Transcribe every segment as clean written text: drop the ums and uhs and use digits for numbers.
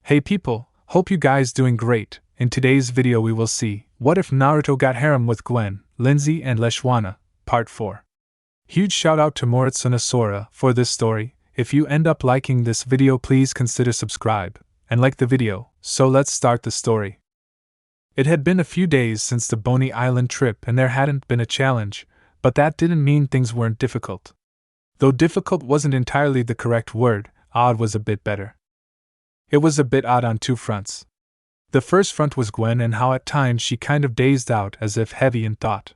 Hey people, hope you guys doing great. In today's video we will see, what if Naruto got harem with Gwen, Lindsay and Leshwana, part 4. Huge shout out to Moretsuna Sora for this story. If you end up liking this video please consider subscribe, and like the video, so let's start the story. It had been a few days since the Boney Island trip and there hadn't been a challenge, but that didn't mean things weren't difficult. Though difficult wasn't entirely the correct word, odd was a bit better. It was a bit odd on two fronts. The first front was Gwen and how at times she kind of dazed out as if heavy in thought.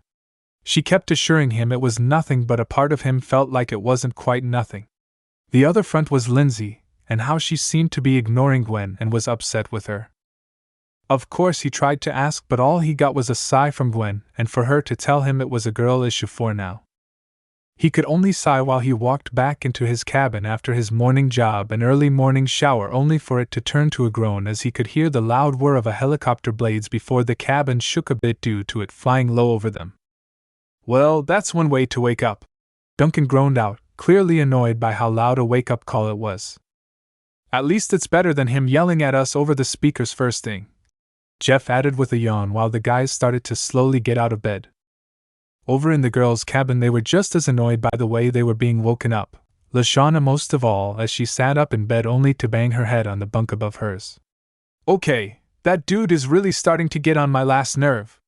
She kept assuring him it was nothing but a part of him felt like it wasn't quite nothing. The other front was Lindsay, and how she seemed to be ignoring Gwen and was upset with her. Of course he tried to ask but all he got was a sigh from Gwen and for her to tell him it was a girl issue for now. He could only sigh while he walked back into his cabin after his morning job and early morning shower only for it to turn to a groan as he could hear the loud whir of a helicopter blades before the cabin shook a bit due to it flying low over them. Well, that's one way to wake up, Duncan groaned out, clearly annoyed by how loud a wake-up call it was. At least it's better than him yelling at us over the speakers first thing, Jeff added with a yawn while the guys started to slowly get out of bed. Over in the girls' cabin they were just as annoyed by the way they were being woken up, Leshwana most of all as she sat up in bed only to bang her head on the bunk above hers. Okay, that dude is really starting to get on my last nerve,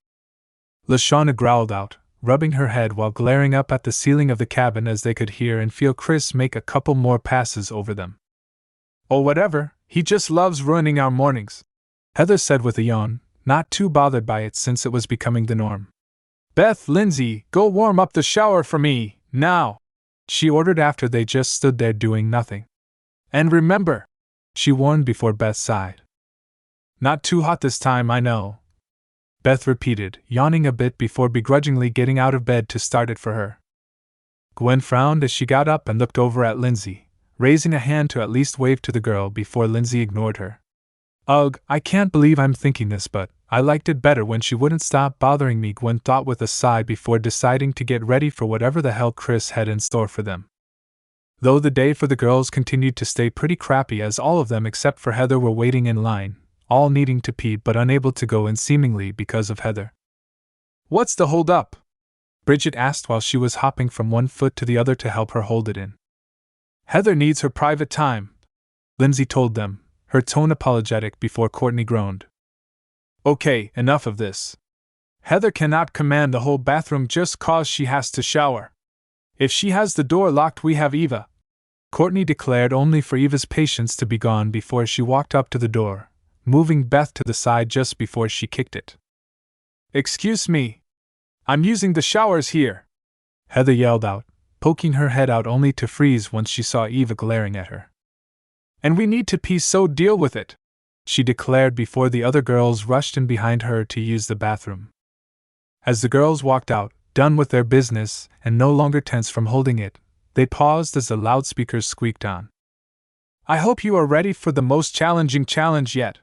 Leshwana growled out, rubbing her head while glaring up at the ceiling of the cabin as they could hear and feel Chris make a couple more passes over them. Oh whatever, he just loves ruining our mornings, Heather said with a yawn, not too bothered by it since it was becoming the norm. Beth, Lindsay, go warm up the shower for me, now, she ordered after they just stood there doing nothing. And remember, she warned before Beth sighed. Not too hot this time, I know, Beth repeated, yawning a bit before begrudgingly getting out of bed to start it for her. Gwen frowned as she got up and looked over at Lindsay, raising a hand to at least wave to the girl before Lindsay ignored her. Ugh, I can't believe I'm thinking this but I liked it better when she wouldn't stop bothering me, Gwen thought with a sigh before deciding to get ready for whatever the hell Chris had in store for them. Though the day for the girls continued to stay pretty crappy as all of them except for Heather were waiting in line, all needing to pee but unable to go in seemingly because of Heather. What's the hold up? Bridget asked while she was hopping from one foot to the other to help her hold it in. Heather needs her private time, Lindsay told them, her tone apologetic before Courtney groaned. Okay, enough of this. Heather cannot command the whole bathroom just cause she has to shower. If she has the door locked we have Eva, Courtney declared only for Eva's patience to be gone before she walked up to the door, moving Beth to the side just before she kicked it. Excuse me. I'm using the showers here, Heather yelled out, poking her head out only to freeze once she saw Eva glaring at her. And we need to pee so deal with it, she declared before the other girls rushed in behind her to use the bathroom. As the girls walked out, done with their business and no longer tense from holding it, they paused as the loudspeakers squeaked on. I hope you are ready for the most challenging challenge yet.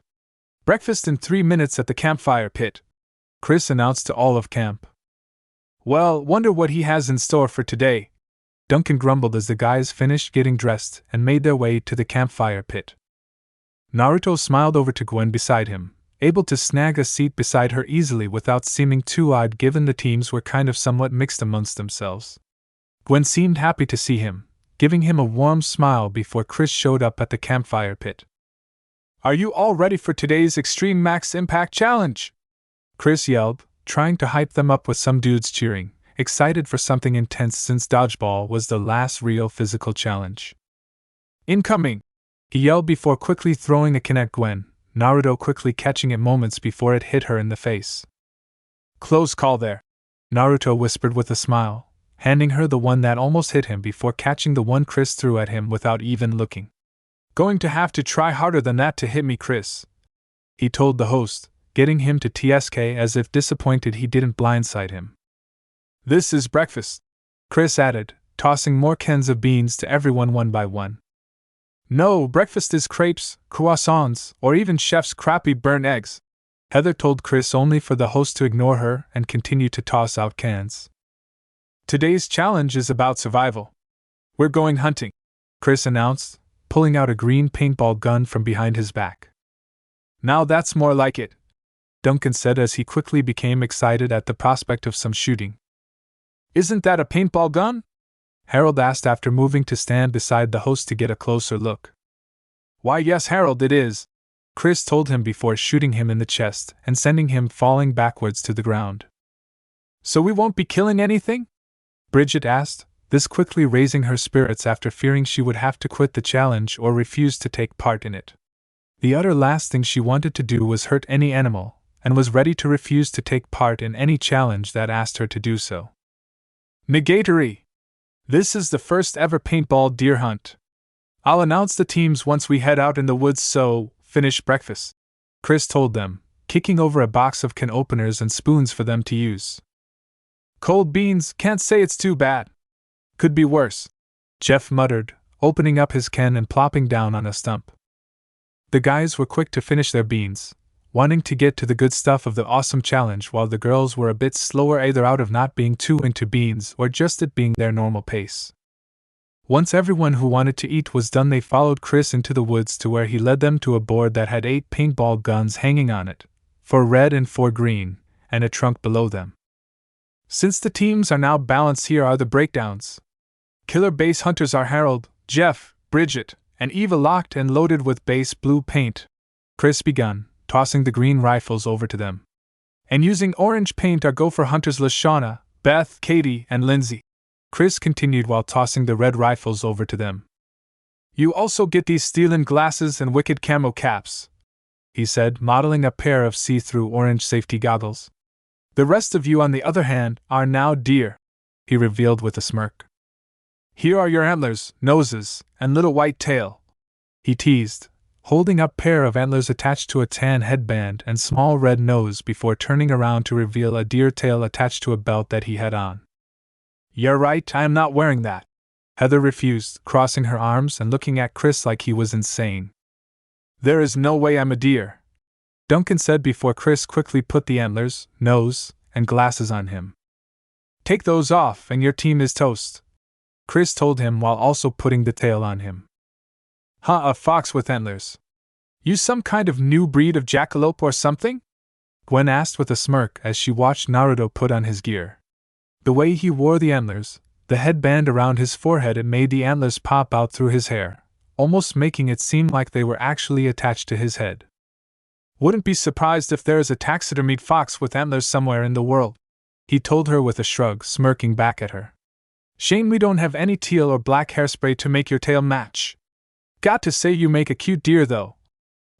Breakfast in 3 minutes at the campfire pit, Chris announced to all of camp. Well, wonder what he has in store for today, Duncan grumbled as the guys finished getting dressed and made their way to the campfire pit. Naruto smiled over to Gwen beside him, able to snag a seat beside her easily without seeming too odd given the teams were kind of somewhat mixed amongst themselves. Gwen seemed happy to see him, giving him a warm smile before Chris showed up at the campfire pit. Are you all ready for today's Extreme Max Impact Challenge? Chris yelled, trying to hype them up with some dudes cheering, excited for something intense since dodgeball was the last real physical challenge. Incoming! He yelled before quickly throwing a Kinect Gwen, Naruto quickly catching it moments before it hit her in the face. Close call there, Naruto whispered with a smile, handing her the one that almost hit him before catching the one Chris threw at him without even looking. Going to have to try harder than that to hit me, Chris, he told the host, getting him to TSK as if disappointed he didn't blindside him. This is breakfast, Chris added, tossing more cans of beans to everyone one by one. No, breakfast is crepes, croissants, or even chef's crappy burnt eggs, Heather told Chris only for the host to ignore her and continue to toss out cans. Today's challenge is about survival. We're going hunting, Chris announced, pulling out a green paintball gun from behind his back. Now that's more like it, Duncan said as he quickly became excited at the prospect of some shooting. Isn't that a paintball gun? Harold asked after moving to stand beside the host to get a closer look. Why yes, Harold, it is, Chris told him before shooting him in the chest and sending him falling backwards to the ground. So we won't be killing anything? Bridget asked, this quickly raising her spirits after fearing she would have to quit the challenge or refuse to take part in it. The utter last thing she wanted to do was hurt any animal, and was ready to refuse to take part in any challenge that asked her to do so. Negatory! This is the first ever paintball deer hunt. I'll announce the teams once we head out in the woods, so finish breakfast, Chris told them, kicking over a box of can openers and spoons for them to use. Cold beans, can't say it's too bad. Could be worse, Jeff muttered, opening up his can and plopping down on a stump. The guys were quick to finish their beans, wanting to get to the good stuff of the awesome challenge, while the girls were a bit slower, either out of not being too into beans or just it being their normal pace. Once everyone who wanted to eat was done, they followed Chris into the woods to where he led them to a board that had 8 paintball guns hanging on it, 4 red and 4 green, and a trunk below them. Since the teams are now balanced, here are the breakdowns. Killer base hunters are Harold, Jeff, Bridget, and Eva, locked and loaded with base blue paint. Chris begun, tossing the green rifles over to them. And using orange paint are gopher hunters Leshwana, Beth, Katie, and Lindsay. Chris continued while tossing the red rifles over to them. You also get these stealing glasses and wicked camo caps, he said, modeling a pair of see-through orange safety goggles. The rest of you, on the other hand, are now deer, he revealed with a smirk. Here are your antlers, noses, and little white tail, he teased, holding up a pair of antlers attached to a tan headband and small red nose before turning around to reveal a deer tail attached to a belt that he had on. You're right, I am not wearing that, Heather refused, crossing her arms and looking at Chris like he was insane. There is no way I'm a deer, Duncan said before Chris quickly put the antlers, nose, and glasses on him. Take those off and your team is toast, Chris told him while also putting the tail on him. Huh, a fox with antlers. You some kind of new breed of jackalope or something? Gwen asked with a smirk as she watched Naruto put on his gear. The way he wore the antlers, the headband around his forehead, it made the antlers pop out through his hair, almost making it seem like they were actually attached to his head. Wouldn't be surprised if there is a taxidermied fox with antlers somewhere in the world, he told her with a shrug, smirking back at her. Shame we don't have any teal or black hairspray to make your tail match. Got to say you make a cute deer though,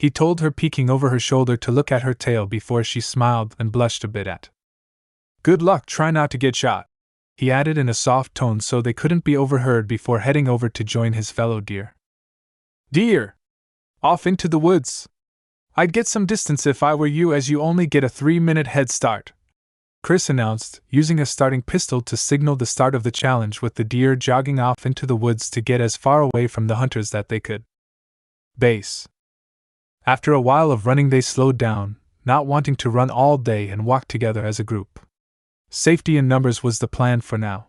he told her, peeking over her shoulder to look at her tail before she smiled and blushed a bit at. Good luck, try not to get shot, he added in a soft tone so they couldn't be overheard before heading over to join his fellow deer. Deer! Off into the woods! I'd get some distance if I were you, as you only get a 3-minute head start, Chris announced, using a starting pistol to signal the start of the challenge, with the deer jogging off into the woods to get as far away from the hunters that they could. Base. After a while of running, they slowed down, not wanting to run all day, and walked together as a group. Safety in numbers was the plan for now.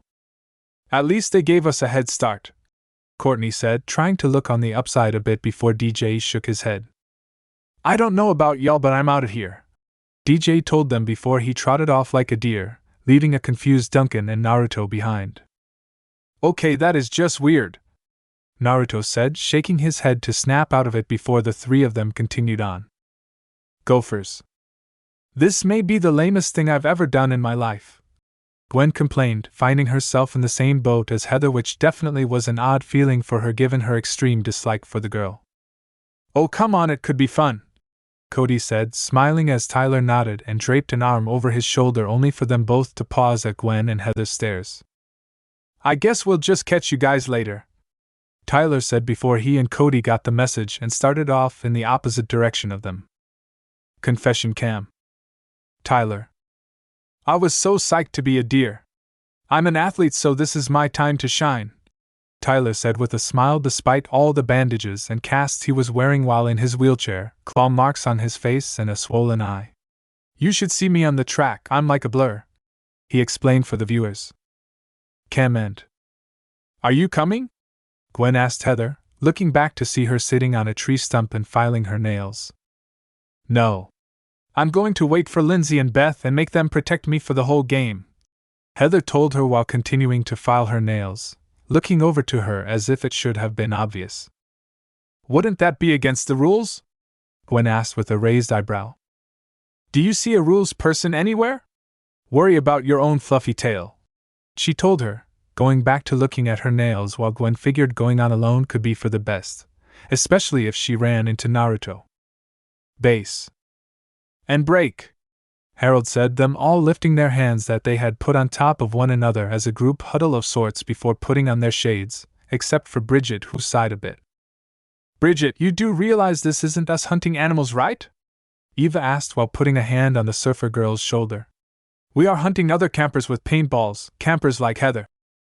At least they gave us a head start, Courtney said, trying to look on the upside a bit before DJ shook his head. I don't know about y'all, but I'm out of here, DJ told them before he trotted off like a deer, leaving a confused Duncan and Naruto behind. Okay, that is just weird, Naruto said, shaking his head to snap out of it before the 3 of them continued on. Gophers. This may be the lamest thing I've ever done in my life, Gwen complained, finding herself in the same boat as Heather, which definitely was an odd feeling for her given her extreme dislike for the girl. Oh come on, it could be fun, Cody said, smiling as Tyler nodded and draped an arm over his shoulder, only for them both to pause at Gwen and Heather's stares. I guess we'll just catch you guys later, Tyler said before he and Cody got the message and started off in the opposite direction of them. Confession cam. Tyler. I was so psyched to be a deer. I'm an athlete, so this is my time to shine, Tyler said with a smile despite all the bandages and casts he was wearing while in his wheelchair, claw marks on his face and a swollen eye. You should see me on the track, I'm like a blur, he explained for the viewers. Cam end. Are you coming? Gwen asked Heather, looking back to see her sitting on a tree stump and filing her nails. No. I'm going to wait for Lindsay and Beth and make them protect me for the whole game, Heather told her while continuing to file her nails, looking over to her as if it should have been obvious. Wouldn't that be against the rules? Gwen asked with a raised eyebrow. Do you see a rules person anywhere? Worry about your own fluffy tail, she told her, going back to looking at her nails while Gwen figured going on alone could be for the best, especially if she ran into Naruto. Base. And break, Harold said, them all lifting their hands that they had put on top of one another as a group huddle of sorts before putting on their shades, except for Bridget, who sighed a bit. Bridget, you do realize this isn't us hunting animals, right? Eva asked while putting a hand on the surfer girl's shoulder. We are hunting other campers with paintballs, campers like Heather,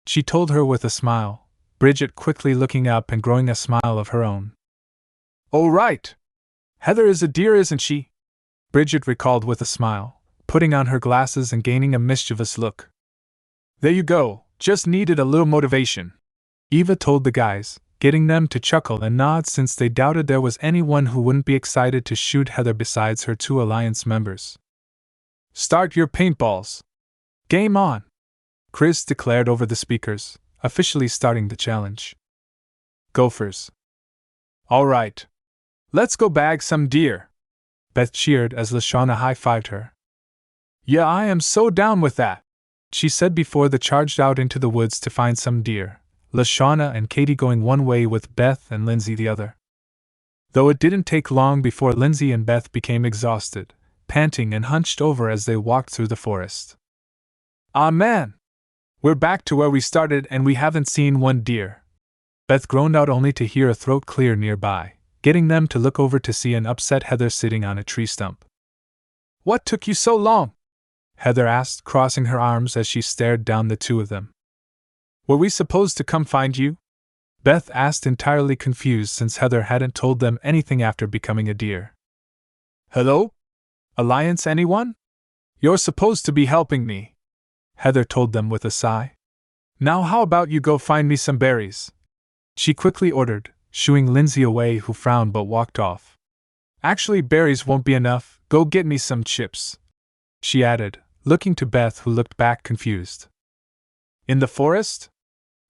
she told her with a smile, Bridget quickly looking up and growing a smile of her own. Oh right! Heather is a deer, isn't she? Bridget recalled with a smile, putting on her glasses and gaining a mischievous look. There you go, just needed a little motivation, Eva told the guys, getting them to chuckle and nod since they doubted there was anyone who wouldn't be excited to shoot Heather besides her two alliance members. Start your paintballs. Game on, Chris declared over the speakers, officially starting the challenge. Gophers. All right. Let's go bag some deer, Beth cheered as Leshwana high-fived her. Yeah, I am so down with that, she said before they charged out into the woods to find some deer, Leshwana and Katie going one way with Beth and Lindsay the other. Though it didn't take long before Lindsay and Beth became exhausted, panting and hunched over as they walked through the forest. Ah man! We're back to where we started and we haven't seen one deer, Beth groaned out only to hear a throat clear nearby, getting them to look over to see an upset Heather sitting on a tree stump. What took you so long? Heather asked, crossing her arms as she stared down the two of them. Were we supposed to come find you? Beth asked, entirely confused since Heather hadn't told them anything after becoming a deer. Hello? Alliance, anyone? You're supposed to be helping me, Heather told them with a sigh. Now how about you go find me some berries? She quickly ordered, shooing Lindsay away, who frowned but walked off. Actually, berries won't be enough, go get me some chips, she added, looking to Beth, who looked back confused. In the forest?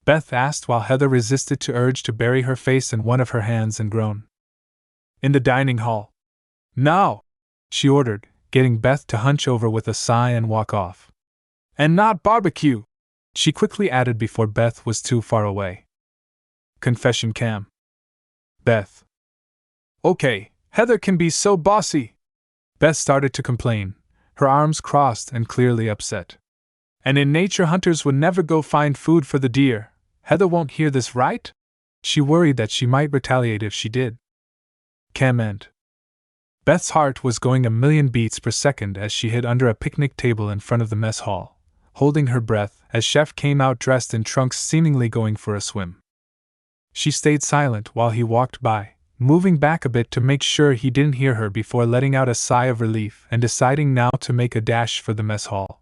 Beth asked while Heather resisted the urge to bury her face in one of her hands and groan. In the dining hall. Now, she ordered, getting Beth to hunch over with a sigh and walk off. And not barbecue, she quickly added before Beth was too far away. Confession cam. Beth. Okay, Heather can be so bossy. Beth started to complain, her arms crossed and clearly upset. And in nature, hunters would never go find food for the deer. Heather won't hear this, right? She worried that she might retaliate if she did. Cam end. Beth's heart was going a million beats per second as she hid under a picnic table in front of the mess hall, holding her breath as Chef came out dressed in trunks, seemingly going for a swim. She stayed silent while he walked by, moving back a bit to make sure he didn't hear her before letting out a sigh of relief and deciding now to make a dash for the mess hall.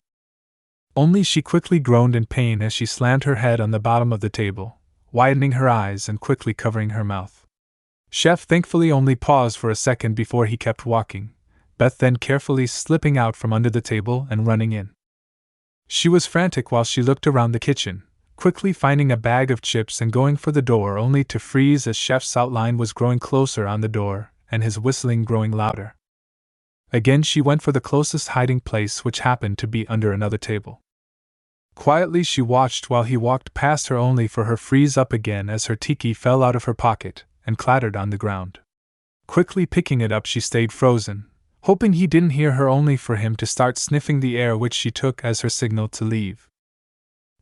Only she quickly groaned in pain as she slammed her head on the bottom of the table, widening her eyes and quickly covering her mouth. Chef thankfully only paused for a second before he kept walking, Beth then carefully slipping out from under the table and running in. She was frantic while she looked around the kitchen, quickly finding a bag of chips and going for the door only to freeze as Chef's outline was growing closer on the door and his whistling growing louder. Again she went for the closest hiding place, which happened to be under another table. Quietly she watched while he walked past her only for her freeze up again as her tiki fell out of her pocket and clattered on the ground. Quickly picking it up she stayed frozen, hoping he didn't hear her only for him to start sniffing the air, which she took as her signal to leave.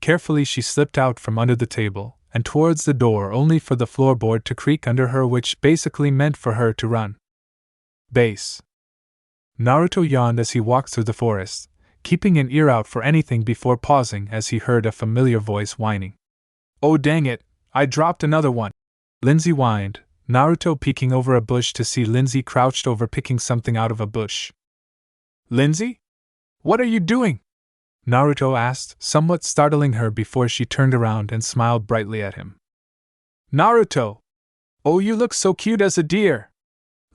Carefully she slipped out from under the table and towards the door only for the floorboard to creak under her, which basically meant for her to run. Base. Naruto yawned as he walked through the forest, keeping an ear out for anything before pausing as he heard a familiar voice whining. Oh dang it, I dropped another one, Lindsay whined, Naruto peeking over a bush to see Lindsay crouched over picking something out of a bush. Lindsay? What are you doing? Naruto asked, somewhat startling her before she turned around and smiled brightly at him. Naruto! Oh, you look so cute as a deer!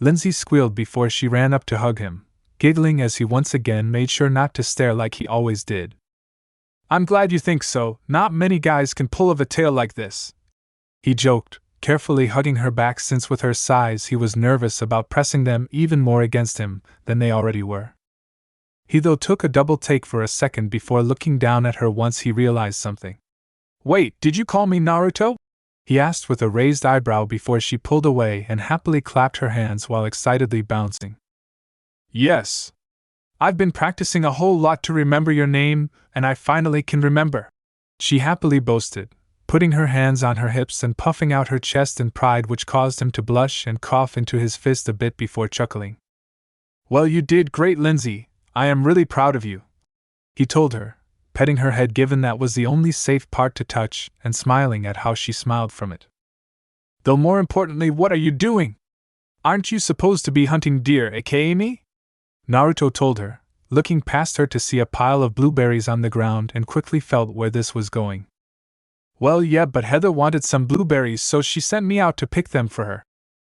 Lindsay squealed before she ran up to hug him, giggling as he once again made sure not to stare like he always did. I'm glad you think so, not many guys can pull off a tale like this, he joked, carefully hugging her back since with her size he was nervous about pressing them even more against him than they already were. He though took a double take for a second before looking down at her once he realized something. Wait, did you call me Naruto? He asked with a raised eyebrow before she pulled away and happily clapped her hands while excitedly bouncing. Yes. I've been practicing a whole lot to remember your name, and I finally can remember, she happily boasted, putting her hands on her hips and puffing out her chest in pride which caused him to blush and cough into his fist a bit before chuckling. Well, you did great, Lindsay. I am really proud of you, he told her, petting her head given that was the only safe part to touch and smiling at how she smiled from it. Though more importantly, what are you doing? Aren't you supposed to be hunting deer, aka me? Naruto told her, looking past her to see a pile of blueberries on the ground and quickly felt where this was going. Well, yeah, but Heather wanted some blueberries so she sent me out to pick them for her,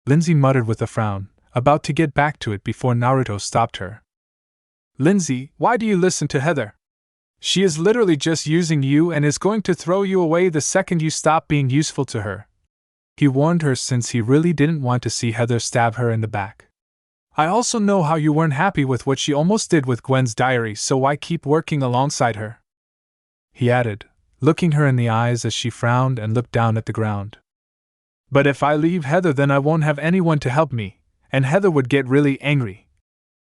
Lindsay muttered with a frown, about to get back to it before Naruto stopped her. Lindsay, why do you listen to Heather? She is literally just using you and is going to throw you away the second you stop being useful to her, he warned her since he really didn't want to see Heather stab her in the back. I also know how you weren't happy with what she almost did with Gwen's diary, so why keep working alongside her? He added, looking her in the eyes as she frowned and looked down at the ground. But if I leave Heather, then I won't have anyone to help me, and Heather would get really angry,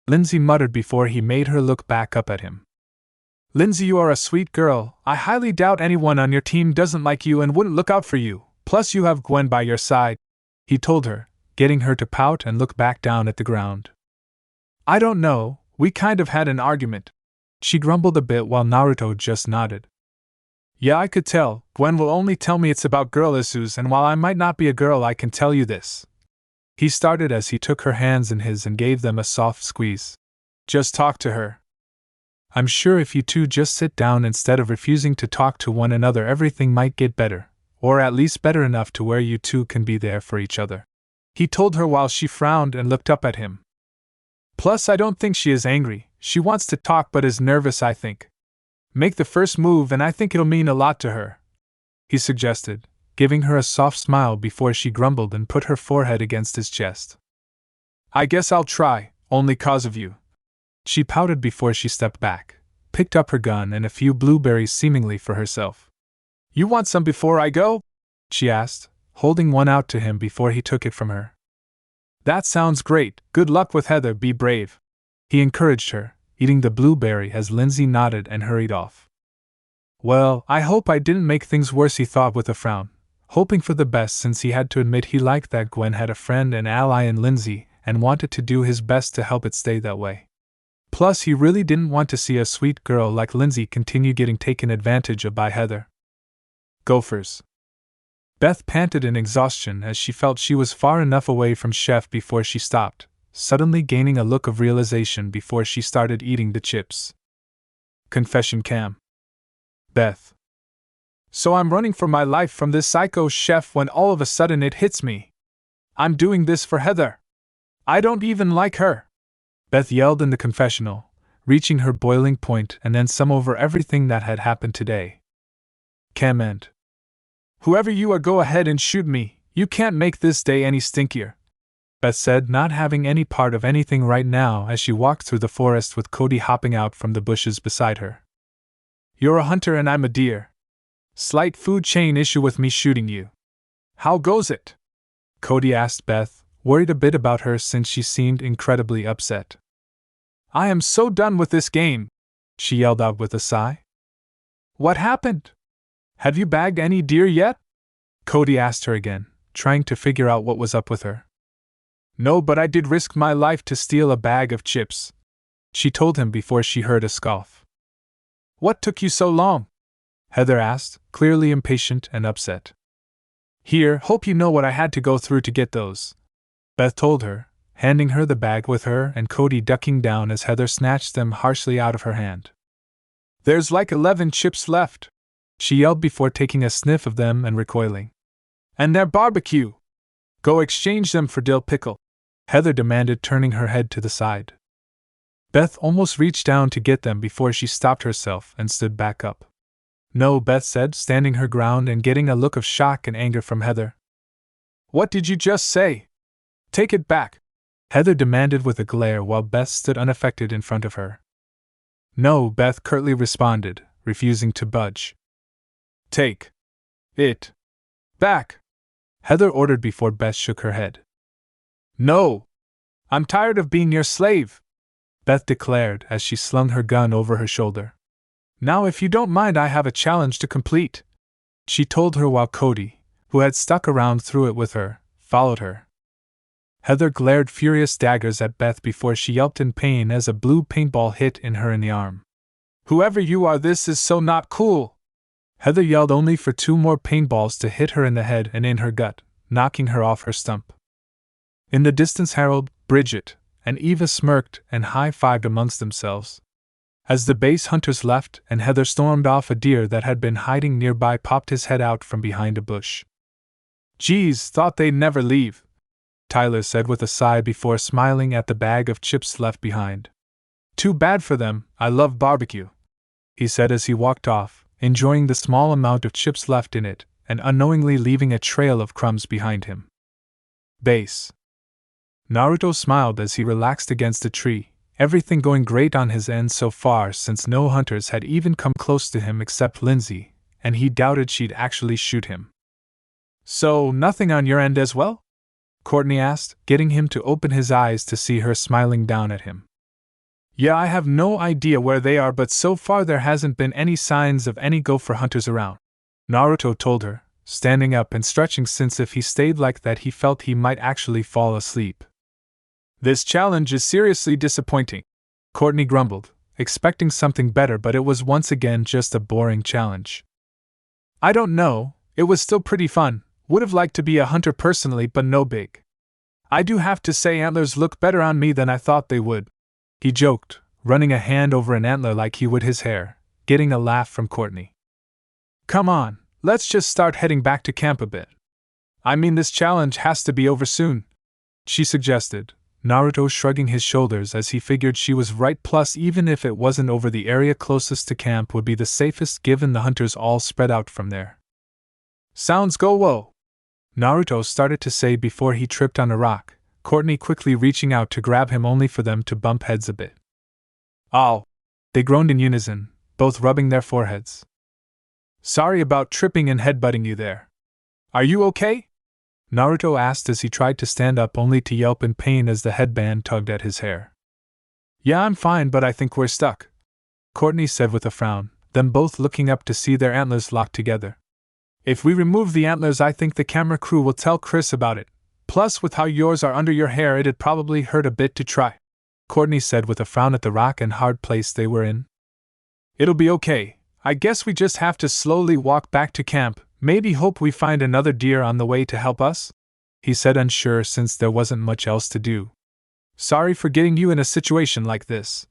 Lindsay muttered before he made her look back up at him. Lindsay, you are a sweet girl. I highly doubt anyone on your team doesn't like you and wouldn't look out for you, plus you have Gwen by your side, he told her, getting her to pout and look back down at the ground. I don't know, we kind of had an argument, she grumbled a bit while Naruto just nodded. Yeah, I could tell. Gwen will only tell me it's about girl issues, and while I might not be a girl, I can tell you this. He started as he took her hands in his and gave them a soft squeeze. Just talk to her. I'm sure if you two just sit down instead of refusing to talk to one another, everything might get better, or at least better enough to where you two can be there for each other, he told her while she frowned and looked up at him. Plus, I don't think she is angry. She wants to talk but is nervous, I think. Make the first move and I think it'll mean a lot to her, he suggested, giving her a soft smile before she grumbled and put her forehead against his chest. I guess I'll try, only 'cause of you. She pouted before she stepped back, picked up her gun and a few blueberries seemingly for herself. You want some before I go? She asked, holding one out to him before he took it from her. That sounds great. Good luck with Heather, be brave, he encouraged her, eating the blueberry as Lindsay nodded and hurried off. Well, I hope I didn't make things worse, he thought with a frown, hoping for the best since he had to admit he liked that Gwen had a friend and ally in Lindsay and wanted to do his best to help it stay that way. Plus, he really didn't want to see a sweet girl like Lindsay continue getting taken advantage of by Heather. Gophers. Beth panted in exhaustion as she felt she was far enough away from Chef before she stopped, suddenly gaining a look of realization before she started eating the chips. Confession cam. Beth. So I'm running for my life from this psycho chef when all of a sudden it hits me. I'm doing this for Heather. I don't even like her, Beth yelled in the confessional, reaching her boiling point and then some over everything that had happened today. Cam end. Whoever you are, go ahead and shoot me. You can't make this day any stinkier, Beth said, not having any part of anything right now as she walked through the forest with Cody hopping out from the bushes beside her. You're a hunter and I'm a deer. Slight food chain issue with me shooting you. How goes it? Cody asked Beth, worried a bit about her since she seemed incredibly upset. I am so done with this game, she yelled out with a sigh. What happened? Have you bagged any deer yet? Cody asked her again, trying to figure out what was up with her. No, but I did risk my life to steal a bag of chips, she told him before she heard a scoff. What took you so long? Heather asked, clearly impatient and upset. Here, hope you know what I had to go through to get those, Beth told her, handing her the bag with her and Cody ducking down as Heather snatched them harshly out of her hand. There's like 11 chips left, she yelled before taking a sniff of them and recoiling. And they're barbecue. Go exchange them for dill pickle, Heather demanded, turning her head to the side. Beth almost reached down to get them before she stopped herself and stood back up. No, Beth said, standing her ground and getting a look of shock and anger from Heather. What did you just say? Take it back, Heather demanded with a glare while Beth stood unaffected in front of her. No, Beth curtly responded, refusing to budge. Take it back, Heather ordered before Beth shook her head. No! I'm tired of being your slave, Beth declared as she slung her gun over her shoulder. Now if you don't mind, I have a challenge to complete, she told her while Cody, who had stuck around through it with her, followed her. Heather glared furious daggers at Beth before she yelped in pain as a blue paintball hit her in the arm. Whoever you are, this is so not cool! Heather yelled, only for 2 more paintballs to hit her in the head and in her gut, knocking her off her stump. In the distance, Harold, Bridget, and Eva smirked and high-fived amongst themselves. As the base hunters left and Heather stormed off, a deer that had been hiding nearby popped his head out from behind a bush. Geez, thought they'd never leave, Tyler said with a sigh before smiling at the bag of chips left behind. Too bad for them, I love barbecue, he said as he walked off, enjoying the small amount of chips left in it and unknowingly leaving a trail of crumbs behind him. Base. Naruto smiled as he relaxed against a tree, everything going great on his end so far since no hunters had even come close to him except Lindsay, and he doubted she'd actually shoot him. So, nothing on your end as well? Courtney asked, getting him to open his eyes to see her smiling down at him. Yeah, I have no idea where they are, but so far there hasn't been any signs of any gopher hunters around, Naruto told her, standing up and stretching since if he stayed like that he felt he might actually fall asleep. This challenge is seriously disappointing, Courtney grumbled, expecting something better, but it was once again just a boring challenge. I don't know, it was still pretty fun, would have liked to be a hunter personally, but no big. I do have to say antlers look better on me than I thought they would, he joked, running a hand over an antler like he would his hair, getting a laugh from Courtney. Come on, let's just start heading back to camp a bit. I mean, this challenge has to be over soon, she suggested, Naruto shrugging his shoulders as he figured she was right, plus even if it wasn't over, the area closest to camp would be the safest given the hunters all spread out from there. Sounds go, Naruto started to say before he tripped on a rock, Courtney quickly reaching out to grab him only for them to bump heads a bit. Ow! They groaned in unison, both rubbing their foreheads. Sorry about tripping and headbutting you there. Are you okay? Naruto asked as he tried to stand up only to yelp in pain as the headband tugged at his hair. Yeah, I'm fine, but I think we're stuck, Courtney said with a frown, them both looking up to see their antlers locked together. If we remove the antlers, I think the camera crew will tell Chris about it. Plus, with how yours are under your hair, it'd probably hurt a bit to try, Courtney said with a frown at the rock and hard place they were in. It'll be okay. I guess we just have to slowly walk back to camp, maybe hope we find another deer on the way to help us, he said, unsure since there wasn't much else to do. Sorry for getting you in a situation like this,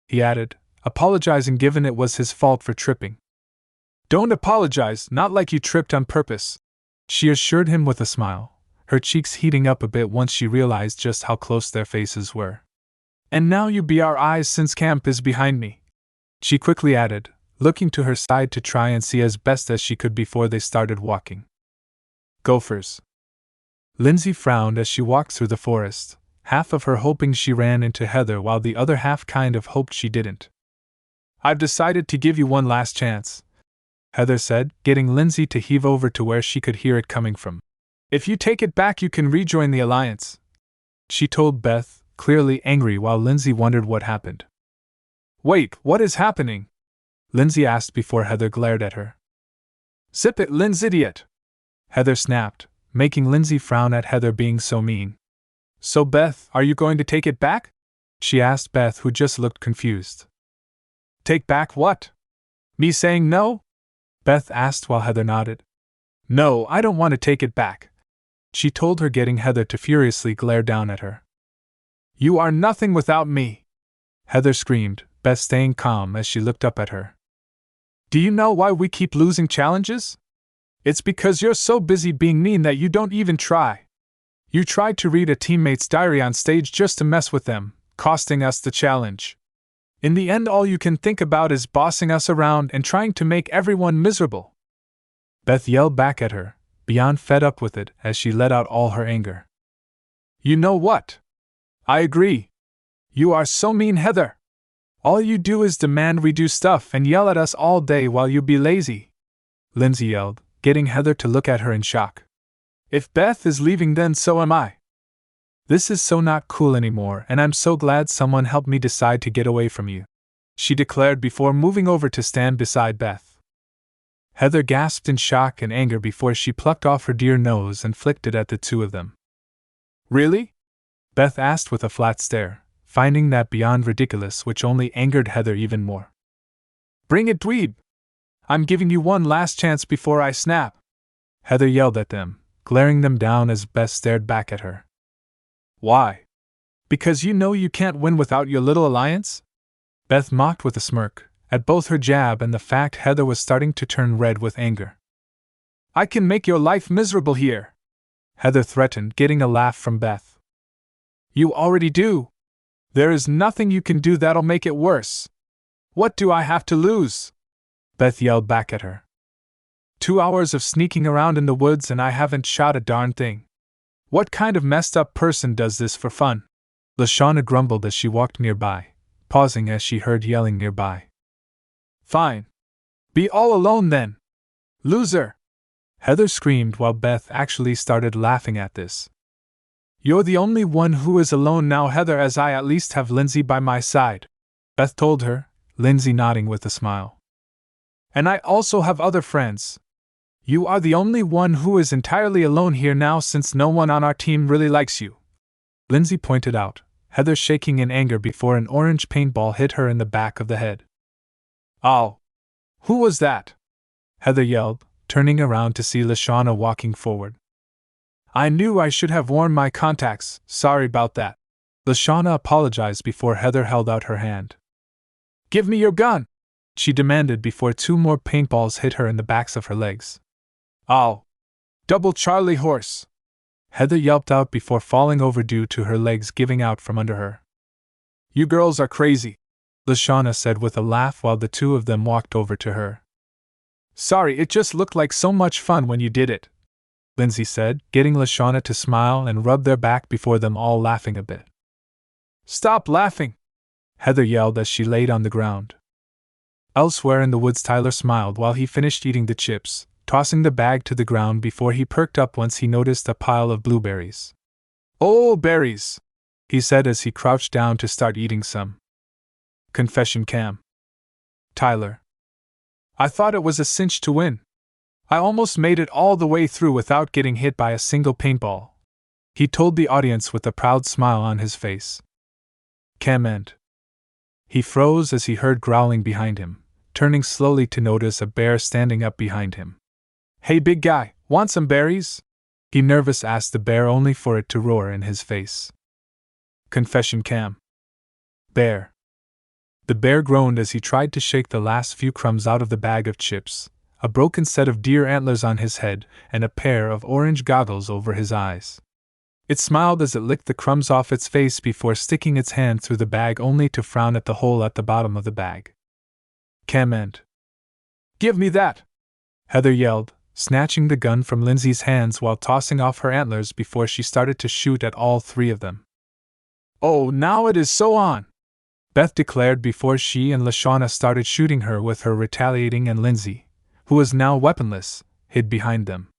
he added, apologizing given it was his fault for tripping. Don't apologize, not like you tripped on purpose, she assured him with a smile, her cheeks heating up a bit once she realized just how close their faces were. And now you be our eyes since camp is behind me, she quickly added, looking to her side to try and see as best as she could before they started walking. Gophers. Lindsay frowned as she walked through the forest, half of her hoping she ran into Heather while the other half kind of hoped she didn't. I've decided to give you one last chance, Heather said, getting Lindsay to heave over to where she could hear it coming from. If you take it back, you can rejoin the alliance, she told Beth, clearly angry while Lindsay wondered what happened. Wait, what is happening? Lindsay asked before Heather glared at her. Zip it, Lindsay, idiot! Heather snapped, making Lindsay frown at Heather being so mean. So Beth, are you going to take it back? She asked Beth, who just looked confused. Take back what? Me saying no? Beth asked while Heather nodded. No, I don't want to take it back, she told her, getting Heather to furiously glare down at her. You are nothing without me, Heather screamed, Beth staying calm as she looked up at her. Do you know why we keep losing challenges? It's because you're so busy being mean that you don't even try. You tried to read a teammate's diary on stage just to mess with them, costing us the challenge. In the end, all you can think about is bossing us around and trying to make everyone miserable." Beth yelled back at her, beyond fed up with it, as she let out all her anger. "You know what? I agree. You are so mean, Heather. All you do is demand we do stuff and yell at us all day while you be lazy," Lindsay yelled, getting Heather to look at her in shock. "If Beth is leaving, then so am I. This is so not cool anymore, and I'm so glad someone helped me decide to get away from you," she declared before moving over to stand beside Beth. Heather gasped in shock and anger before she plucked off her dear nose and flicked it at the two of them. "Really?" Beth asked with a flat stare, finding that beyond ridiculous, which only angered Heather even more. "Bring it, dweeb! I'm giving you one last chance before I snap," Heather yelled at them, glaring them down as Beth stared back at her. "Why? Because you know you can't win without your little alliance?" Beth mocked with a smirk, at both her jab and the fact Heather was starting to turn red with anger. "I can make your life miserable here," Heather threatened, getting a laugh from Beth. "You already do. There is nothing you can do that'll make it worse. What do I have to lose?" Beth yelled back at her. 2 hours of sneaking around in the woods and I haven't shot a darn thing. What kind of messed up person does this for fun?" Leshwana grumbled as she walked nearby, pausing as she heard yelling nearby. "Fine. Be all alone then. Loser!" Heather screamed while Beth actually started laughing at this. "You're the only one who is alone now, Heather, as I at least have Lindsay by my side," Beth told her, Lindsay nodding with a smile. "And I also have other friends. You are the only one who is entirely alone here now since no one on our team really likes you," Lindsay pointed out, Heather shaking in anger before an orange paintball hit her in the back of the head. "Oh! Who was that?" Heather yelled, turning around to see Leshwana walking forward. "I knew I should have worn my contacts, sorry about that." Leshwana apologized before Heather held out her hand. "Give me your gun!" she demanded before 2 more paintballs hit her in the backs of her legs. "Oh! Double Charlie horse!" Heather yelped out before falling over due to her legs giving out from under her. "You girls are crazy," Leshwana said with a laugh while the two of them walked over to her. "Sorry, it just looked like so much fun when you did it," Lindsay said, getting Leshwana to smile and rub their back before them all laughing a bit. "Stop laughing!" Heather yelled as she laid on the ground. Elsewhere in the woods, Tyler smiled while he finished eating the chips, tossing the bag to the ground before he perked up once he noticed a pile of blueberries. "Oh, berries!" he said as he crouched down to start eating some. Confession cam. Tyler. "I thought it was a cinch to win. I almost made it all the way through without getting hit by a single paintball," he told the audience with a proud smile on his face. Cam end. He froze as he heard growling behind him, turning slowly to notice a bear standing up behind him. "Hey big guy, want some berries?" he nervous asked the bear only for it to roar in his face. Confession cam. Bear. The bear groaned as he tried to shake the last few crumbs out of the bag of chips, a broken set of deer antlers on his head, and a pair of orange goggles over his eyes. It smiled as it licked the crumbs off its face before sticking its hand through the bag only to frown at the hole at the bottom of the bag. Cam end. "Give me that!" Heather yelled, snatching the gun from Lindsay's hands while tossing off her antlers before she started to shoot at all 3 of them. "Oh, now it is so on!" Beth declared before she and Leshwana started shooting her with her retaliating, and Lindsay, who was now weaponless, hid behind them.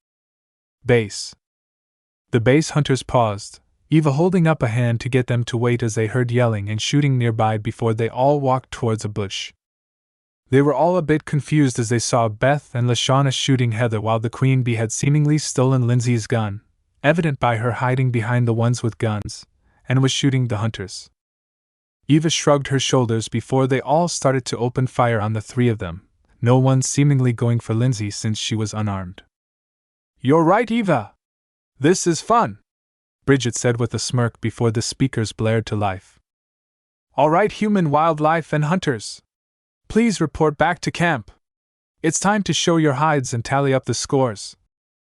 Base. The base hunters paused, Eva holding up a hand to get them to wait as they heard yelling and shooting nearby before they all walked towards a bush. They were all a bit confused as they saw Beth and Leshwana shooting Heather while the queen bee had seemingly stolen Lindsay's gun, evident by her hiding behind the ones with guns, and was shooting the hunters. Eva shrugged her shoulders before they all started to open fire on the 3 of them, no one seemingly going for Lindsay since she was unarmed. "You're right, Eva! This is fun!" Bridget said with a smirk before the speakers blared to life. "All right, human wildlife and hunters. Please report back to camp. It's time to show your hides and tally up the scores.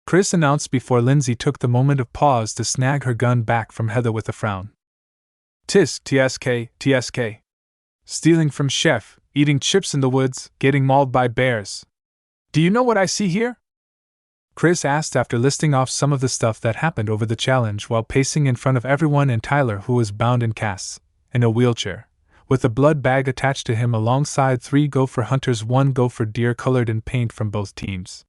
Chris announced before Lindsay took the moment of pause to snag her gun back from Heather with a frown. TSK. Stealing from chef, eating chips in the woods, getting mauled by bears. Do you know what I see here? Chris asked after listing off some of the stuff that happened over the challenge while pacing in front of everyone and Tyler, who was bound in casts, in a wheelchair, with a blood bag attached to him alongside 3 gopher hunters, 1 gopher deer colored in paint from both teams.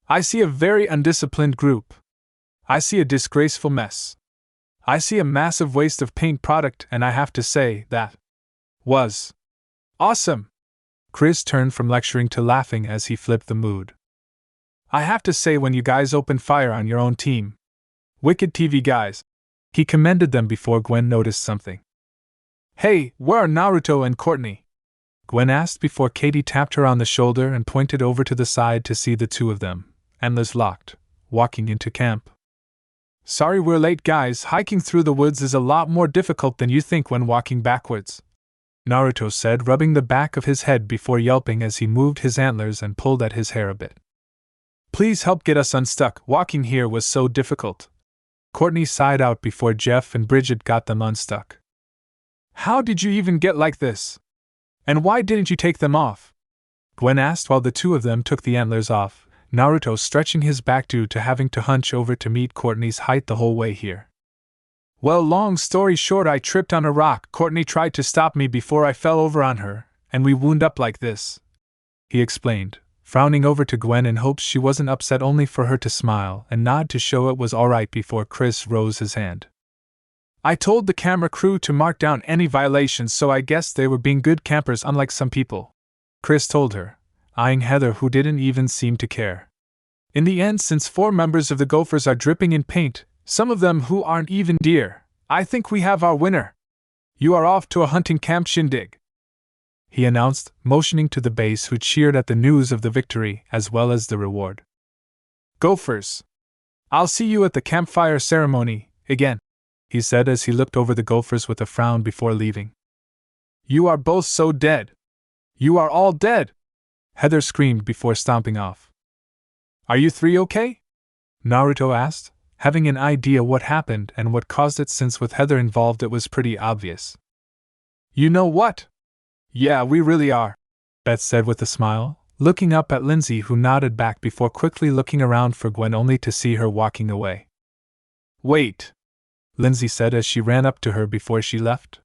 I see a very undisciplined group. I see a disgraceful mess. I see a massive waste of paint product, and I have to say, that was awesome. Chris turned from lecturing to laughing as he flipped the mood. I have to say, when you guys opened fire on your own team. Wicked TV guys. He commended them before Gwen noticed something. Hey, where are Naruto and Courtney? Gwen asked before Katie tapped her on the shoulder and pointed over to the side to see the 2 of them, antlers locked, walking into camp. Sorry we're late, guys. Hiking through the woods is a lot more difficult than you think when walking backwards, Naruto said, rubbing the back of his head before yelping as he moved his antlers and pulled at his hair a bit. Please help get us unstuck. Walking here was so difficult. Courtney sighed out before Jeff and Bridget got them unstuck. How did you even get like this? And why didn't you take them off? Gwen asked while the 2 of them took the antlers off, Naruto stretching his back due to having to hunch over to meet Courtney's height the whole way here. Well, long story short, I tripped on a rock. Courtney tried to stop me before I fell over on her, and we wound up like this, he explained, frowning over to Gwen in hopes she wasn't upset, only for her to smile and nod to show it was alright before Chris rose his hand. I told the camera crew to mark down any violations, so I guess they were being good campers unlike some people, Chris told her, eyeing Heather, who didn't even seem to care. In the end, since 4 members of the Gophers are dripping in paint, some of them who aren't even deer, I think we have our winner. You are off to a hunting camp shindig, he announced, motioning to the base, who cheered at the news of the victory as well as the reward. Gophers, I'll see you at the campfire ceremony, again, he said as he looked over the Gophers with a frown before leaving. You are both so dead. You are all dead, Heather screamed before stomping off. Are you 3 okay? Naruto asked, having an idea what happened and what caused it, since with Heather involved it was pretty obvious. You know what? Yeah, we really are, Beth said with a smile, looking up at Lindsay, who nodded back before quickly looking around for Gwen only to see her walking away. Wait, Lindsay said as she ran up to her before she left.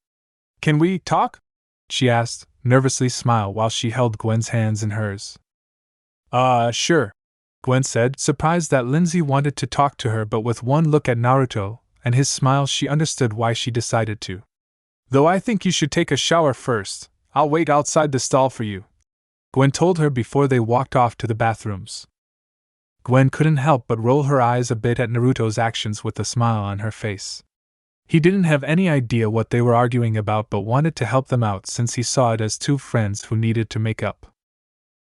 Can we talk? She asked, nervously smile while she held Gwen's hands in hers. Sure, Gwen said, surprised that Lindsay wanted to talk to her, but with one look at Naruto and his smile she understood why she decided to. Though I think you should take a shower first. I'll wait outside the stall for you, Gwen told her before they walked off to the bathrooms. Gwen couldn't help but roll her eyes a bit at Naruto's actions with a smile on her face. He didn't have any idea what they were arguing about, but wanted to help them out since he saw it as 2 friends who needed to make up.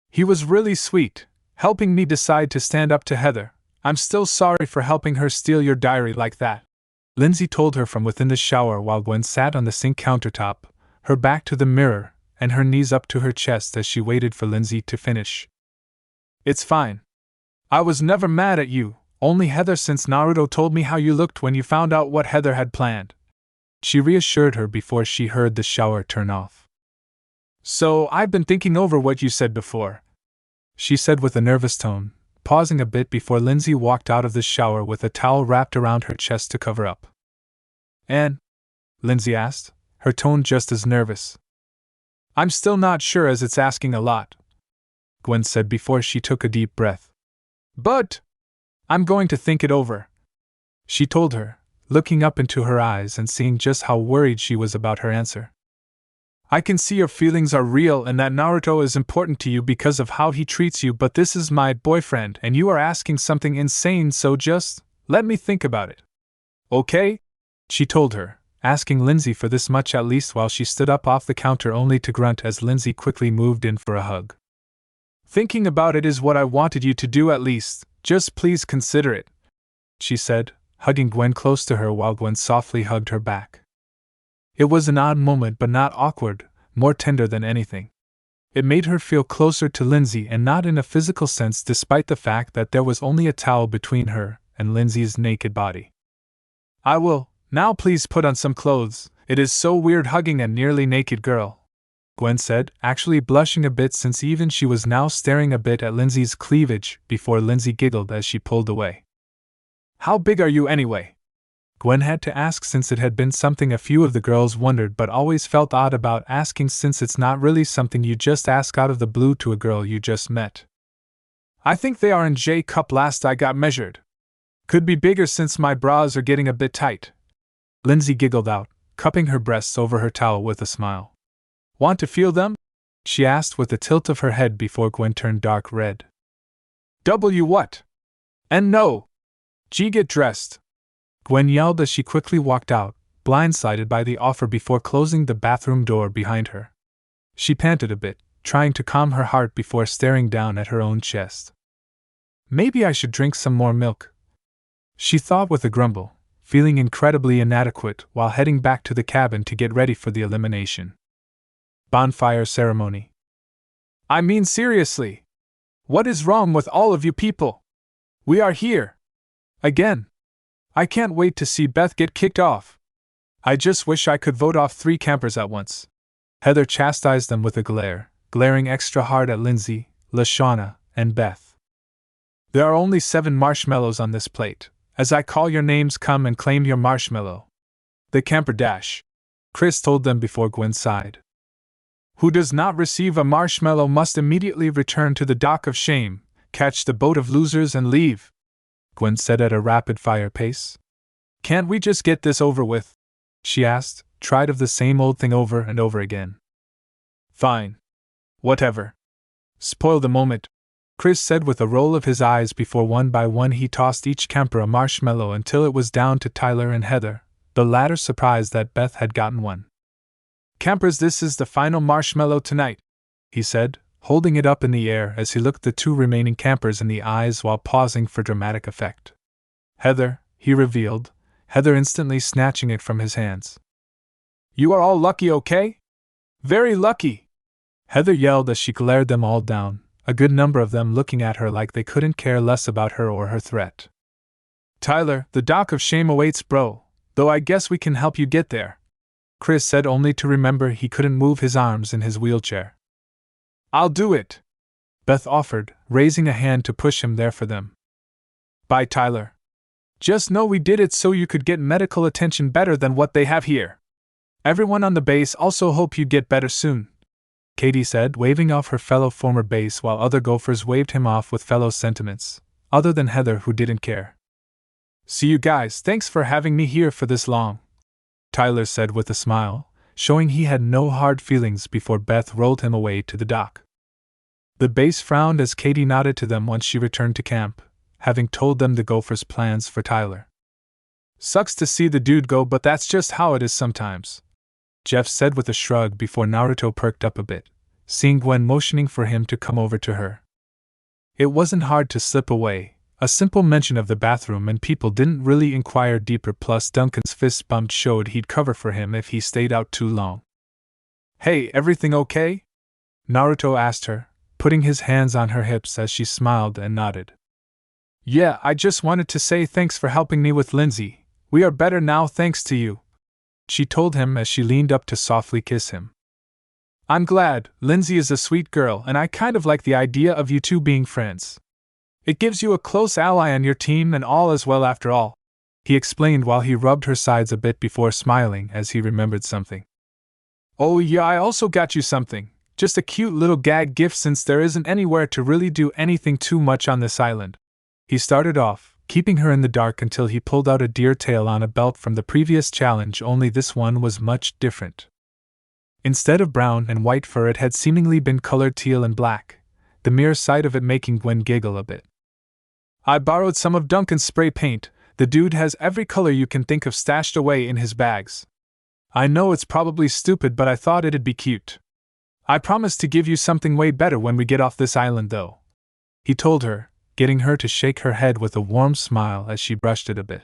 He was really sweet, helping me decide to stand up to Heather. I'm still sorry for helping her steal your diary like that, Lindsay told her from within the shower while Gwen sat on the sink countertop, her back to the mirror and her knees up to her chest as she waited for Lindsay to finish. It's fine. I was never mad at you, only Heather, since Naruto told me how you looked when you found out what Heather had planned. She reassured her before she heard the shower turn off. So, I've been thinking over what you said before, she said with a nervous tone, pausing a bit before Lindsay walked out of the shower with a towel wrapped around her chest to cover up. And? Lindsay asked, her tone just as nervous. I'm still not sure, as it's asking a lot, Gwen said before she took a deep breath. But I'm going to think it over, she told her, looking up into her eyes and seeing just how worried she was about her answer. I can see your feelings are real and that Naruto is important to you because of how he treats you, but this is my boyfriend and you are asking something insane, so just let me think about it. Okay? She told her, asking Lindsay for this much at least while she stood up off the counter only to grunt as Lindsay quickly moved in for a hug. Thinking about it is what I wanted you to do at least, just please consider it, she said, hugging Gwen close to her while Gwen softly hugged her back. It was an odd moment, but not awkward, more tender than anything. It made her feel closer to Lindsay, and not in a physical sense, despite the fact that there was only a towel between her and Lindsay's naked body. I will. Now please put on some clothes. It is so weird hugging a nearly naked girl, Gwen said, actually blushing a bit since even she was now staring a bit at Lindsay's cleavage before Lindsay giggled as she pulled away. How big are you anyway? Gwen had to ask since it had been something a few of the girls wondered but always felt odd about asking, since it's not really something you just ask out of the blue to a girl you just met. I think they are in J cup last I got measured. Could be bigger since my bras are getting a bit tight. Lindsay giggled out, cupping her breasts over her towel with a smile. Want to feel them? She asked with a tilt of her head before Gwen turned dark red. W what? And no. G get dressed. Gwen yelled as she quickly walked out, blindsided by the offer before closing the bathroom door behind her. She panted a bit, trying to calm her heart before staring down at her own chest. Maybe I should drink some more milk, she thought with a grumble, feeling incredibly inadequate while heading back to the cabin to get ready for the elimination bonfire ceremony. I mean, seriously. What is wrong with all of you people? We are here. Again. I can't wait to see Beth get kicked off. I just wish I could vote off 3 campers at once. Heather chastised them with a glare, glaring extra hard at Lindsay, Leshwana, and Beth. There are only 7 marshmallows on this plate. As I call your names, come and claim your marshmallow. The camper dash. Chris told them before Gwen sighed. Who does not receive a marshmallow must immediately return to the dock of shame, catch the boat of losers and leave, Gwen said at a rapid-fire pace. Can't we just get this over with? She asked, tired of the same old thing over and over again. Fine. Whatever. Spoil the moment, Chris said with a roll of his eyes before one by one he tossed each camper a marshmallow until it was down to Tyler and Heather, the latter surprised that Beth had gotten one. Campers, this is the final marshmallow tonight, he said, holding it up in the air as he looked the 2 remaining campers in the eyes while pausing for dramatic effect. Heather, he revealed, Heather instantly snatching it from his hands. You are all lucky, okay? Very lucky! Heather yelled as she glared them all down, a good number of them looking at her like they couldn't care less about her or her threat. Tyler, the dock of shame awaits, bro, though I guess we can help you get there, Chris said, only to remember he couldn't move his arms in his wheelchair. I'll do it, Beth offered, raising a hand to push him there for them. Bye, Tyler. Just know we did it so you could get medical attention better than what they have here. Everyone on the base also hope you get better soon, Katie said, waving off her fellow former base while other Gophers waved him off with fellow sentiments, other than Heather, who didn't care. See you guys, thanks for having me here for this long, Tyler said with a smile, showing he had no hard feelings before Beth rolled him away to the dock. The base frowned as Katie nodded to them once she returned to camp, having told them the Gophers' plans for Tyler. Sucks to see the dude go, but that's just how it is sometimes, Jeff said with a shrug before Naruto perked up a bit, seeing Gwen motioning for him to come over to her. It wasn't hard to slip away. A simple mention of the bathroom and people didn't really inquire deeper, plus Duncan's fist bumped showed he'd cover for him if he stayed out too long. Hey, everything okay? Naruto asked her, putting his hands on her hips as she smiled and nodded. Yeah, I just wanted to say thanks for helping me with Lindsay. We are better now thanks to you, she told him as she leaned up to softly kiss him. I'm glad. Lindsay is a sweet girl and I kind of like the idea of you 2 being friends. It gives you a close ally on your team and all as well after all, he explained while he rubbed her sides a bit before smiling as he remembered something. Oh yeah, I also got you something, just a cute little gag gift since there isn't anywhere to really do anything too much on this island. He started off, keeping her in the dark until he pulled out a deer tail on a belt from the previous challenge, only this one was much different. Instead of brown and white fur, it had seemingly been colored teal and black, the mere sight of it making Gwen giggle a bit. I borrowed some of Duncan's spray paint. The dude has every color you can think of stashed away in his bags. I know it's probably stupid, but I thought it'd be cute. I promise to give you something way better when we get off this island, though, he told her, getting her to shake her head with a warm smile as she brushed it a bit.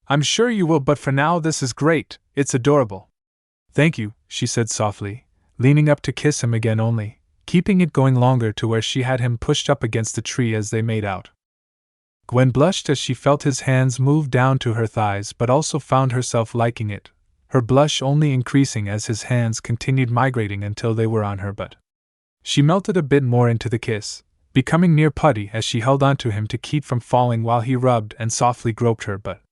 I'm sure you will, but for now this is great, it's adorable. Thank you, she said softly, leaning up to kiss him again, only, keeping it going longer to where she had him pushed up against a tree as they made out. Gwen blushed as she felt his hands move down to her thighs but also found herself liking it, her blush only increasing as his hands continued migrating until they were on her butt. She melted a bit more into the kiss, becoming near putty as she held onto him to keep from falling while he rubbed and softly groped her butt.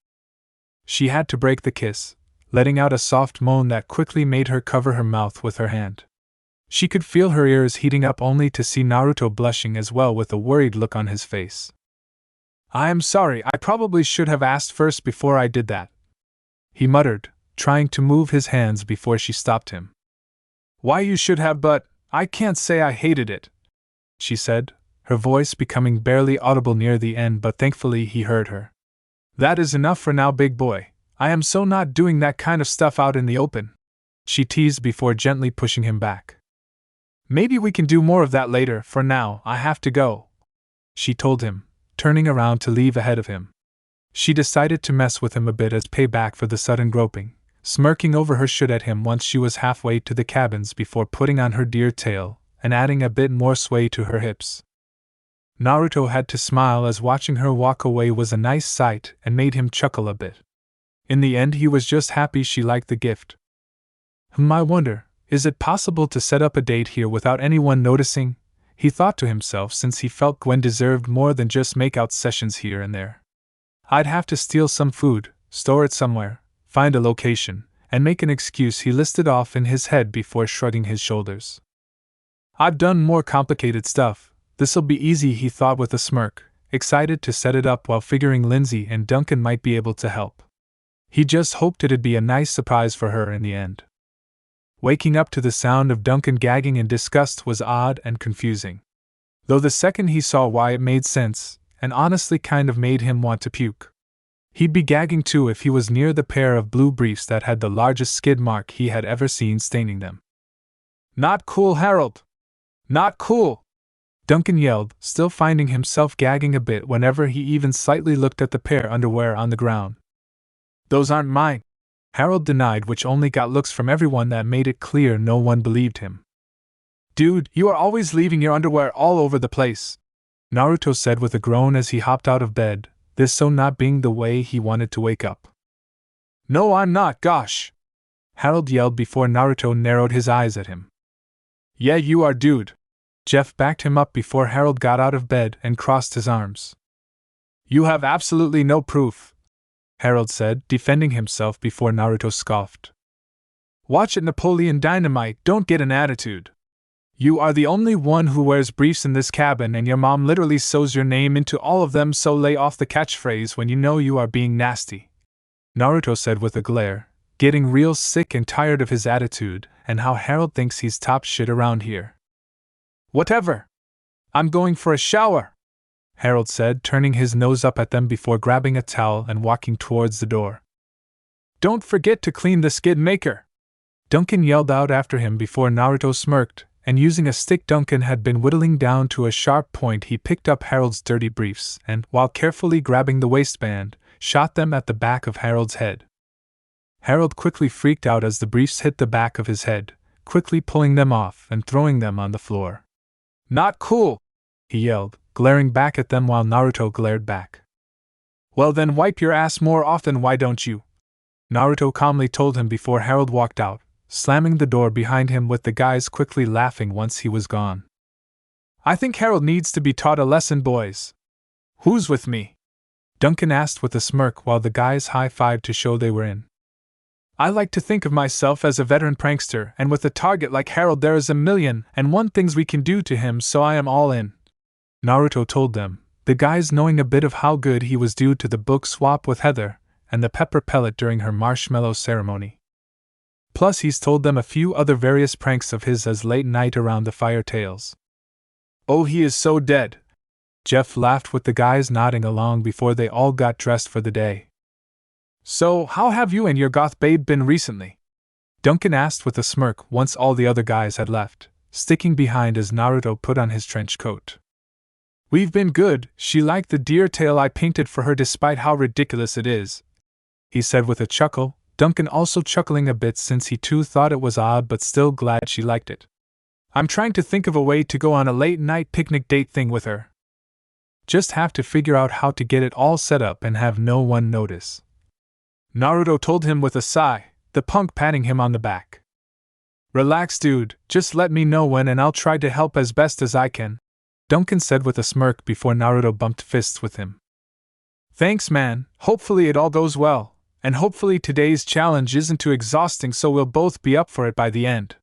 She had to break the kiss, letting out a soft moan that quickly made her cover her mouth with her hand. She could feel her ears heating up only to see Naruto blushing as well with a worried look on his face. "I am sorry, I probably should have asked first before I did that," he muttered, trying to move his hands before she stopped him. "Why you should have, but I can't say I hated it," she said, her voice becoming barely audible near the end, but thankfully he heard her. "That is enough for now, big boy. I am so not doing that kind of stuff out in the open," she teased before gently pushing him back. "Maybe we can do more of that later, for now I have to go," she told him, turning around to leave ahead of him. She decided to mess with him a bit as payback for the sudden groping, smirking over her shit at him once she was halfway to the cabins before putting on her deer tail and adding a bit more sway to her hips. Naruto had to smile as watching her walk away was a nice sight and made him chuckle a bit. In the end, he was just happy she liked the gift. I wonder, is it possible to set up a date here without anyone noticing? He thought to himself, since he felt Gwen deserved more than just make-out sessions here and there. I'd have to steal some food, store it somewhere, find a location, and make an excuse he listed off in his head before shrugging his shoulders. I've done more complicated stuff, this'll be easy, he thought with a smirk, excited to set it up while figuring Lindsay and Duncan might be able to help. He just hoped it'd be a nice surprise for her in the end. Waking up to the sound of Duncan gagging in disgust was odd and confusing. Though the second he saw why it made sense, and honestly kind of made him want to puke. He'd be gagging too if he was near the pair of blue briefs that had the largest skid mark he had ever seen staining them. "Not cool, Harold! Not cool!" Duncan yelled, still finding himself gagging a bit whenever he even slightly looked at the pair of underwear on the ground. "Those aren't mine," Harold denied, which only got looks from everyone that made it clear no one believed him. "Dude, you are always leaving your underwear all over the place," Naruto said with a groan as he hopped out of bed, this so not being the way he wanted to wake up. "No, I'm not, gosh!" Harold yelled before Naruto narrowed his eyes at him. "Yeah, you are, dude." Jeff backed him up before Harold got out of bed and crossed his arms. "You have absolutely no proof," Harold said, defending himself before Naruto scoffed. "Watch it, Napoleon Dynamite, don't get an attitude. You are the only one who wears briefs in this cabin, and your mom literally sews your name into all of them, so lay off the catchphrase when you know you are being nasty," Naruto said with a glare, getting real sick and tired of his attitude and how Harold thinks he's top shit around here. "Whatever. I'm going for a shower," Harold said, turning his nose up at them before grabbing a towel and walking towards the door. "Don't forget to clean the skid maker," Duncan yelled out after him before Naruto smirked, and using a stick Duncan had been whittling down to a sharp point, he picked up Harold's dirty briefs and, while carefully grabbing the waistband, shot them at the back of Harold's head. Harold quickly freaked out as the briefs hit the back of his head, quickly pulling them off and throwing them on the floor. "Not cool!" he yelled, glaring back at them while Naruto glared back. "Well then wipe your ass more often, why don't you?" Naruto calmly told him before Harold walked out, slamming the door behind him with the guys quickly laughing once he was gone. "I think Harold needs to be taught a lesson, boys." "Who's with me?" Duncan asked with a smirk while the guys high-fived to show they were in. "I like to think of myself as a veteran prankster, and with a target like Harold there is 1,000,001 things we can do to him, so I am all in," Naruto told them, the guys knowing a bit of how good he was due to the book swap with Heather and the pepper pellet during her marshmallow ceremony. Plus he's told them a few other various pranks of his as late night around the fire tales. "Oh, he is so dead," Jeff laughed with the guys nodding along before they all got dressed for the day. "So, how have you and your goth babe been recently?" Duncan asked with a smirk once all the other guys had left, sticking behind as Naruto put on his trench coat. "We've been good, she liked the deer tail I painted for her despite how ridiculous it is," he said with a chuckle, Duncan also chuckling a bit since he too thought it was odd but still glad she liked it. I'm trying to think of a way to go on a late-night picnic date thing with her. Just have to figure out how to get it all set up and have no one notice. Naruto told him with a sigh, the punk patting him on the back. Relax, dude, just let me know when and I'll try to help as best as I can, Duncan said with a smirk before Naruto bumped fists with him. Thanks, man, hopefully it all goes well, and hopefully today's challenge isn't too exhausting so we'll both be up for it by the end.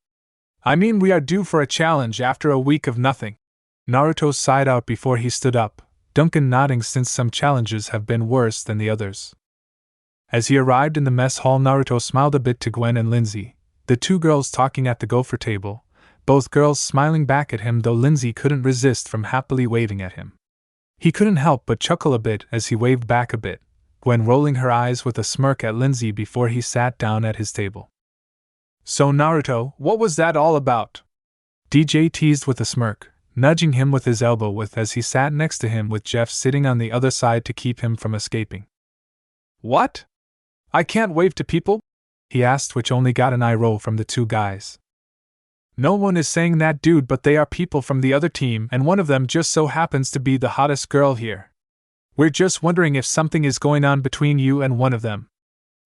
I mean, we are due for a challenge after a week of nothing. Naruto sighed out before he stood up, Duncan nodding since some challenges have been worse than the others. As he arrived in the mess hall, Naruto smiled a bit to Gwen and Lindsay, the two girls talking at the gopher table, both girls smiling back at him though Lindsay couldn't resist from happily waving at him. He couldn't help but chuckle a bit as he waved back a bit, Gwen rolling her eyes with a smirk at Lindsay before he sat down at his table. So Naruto, what was that all about? DJ teased with a smirk, nudging him with his elbow as he sat next to him with Jeff sitting on the other side to keep him from escaping. What? I can't wave to people? He asked, which only got an eye roll from the two guys. No one is saying that, dude, but they are people from the other team and one of them just so happens to be the hottest girl here. We're just wondering if something is going on between you and one of them,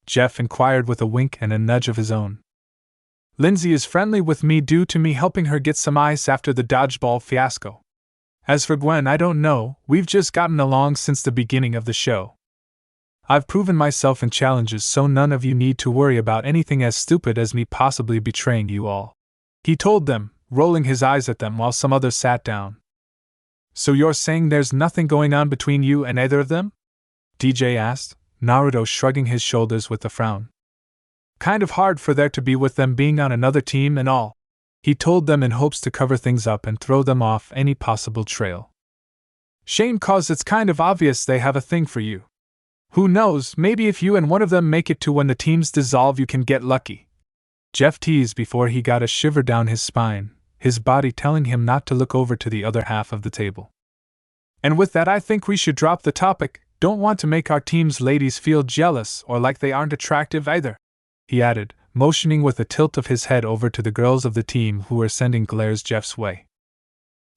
Jeff inquired with a wink and a nudge of his own. Lindsay is friendly with me due to me helping her get some ice after the dodgeball fiasco. As for Gwen, I don't know, we've just gotten along since the beginning of the show. I've proven myself in challenges so none of you need to worry about anything as stupid as me possibly betraying you all, he told them, rolling his eyes at them while some others sat down. So you're saying there's nothing going on between you and either of them? DJ asked, Naruto shrugging his shoulders with a frown. Kind of hard for there to be with them being on another team and all, he told them in hopes to cover things up and throw them off any possible trail. Shame cause it's kind of obvious they have a thing for you. Who knows, maybe if you and one of them make it to when the teams dissolve you can get lucky. Jeff teased before he got a shiver down his spine, his body telling him not to look over to the other half of the table. And with that I think we should drop the topic, don't want to make our team's ladies feel jealous or like they aren't attractive either, he added, motioning with a tilt of his head over to the girls of the team who were sending glares Jeff's way.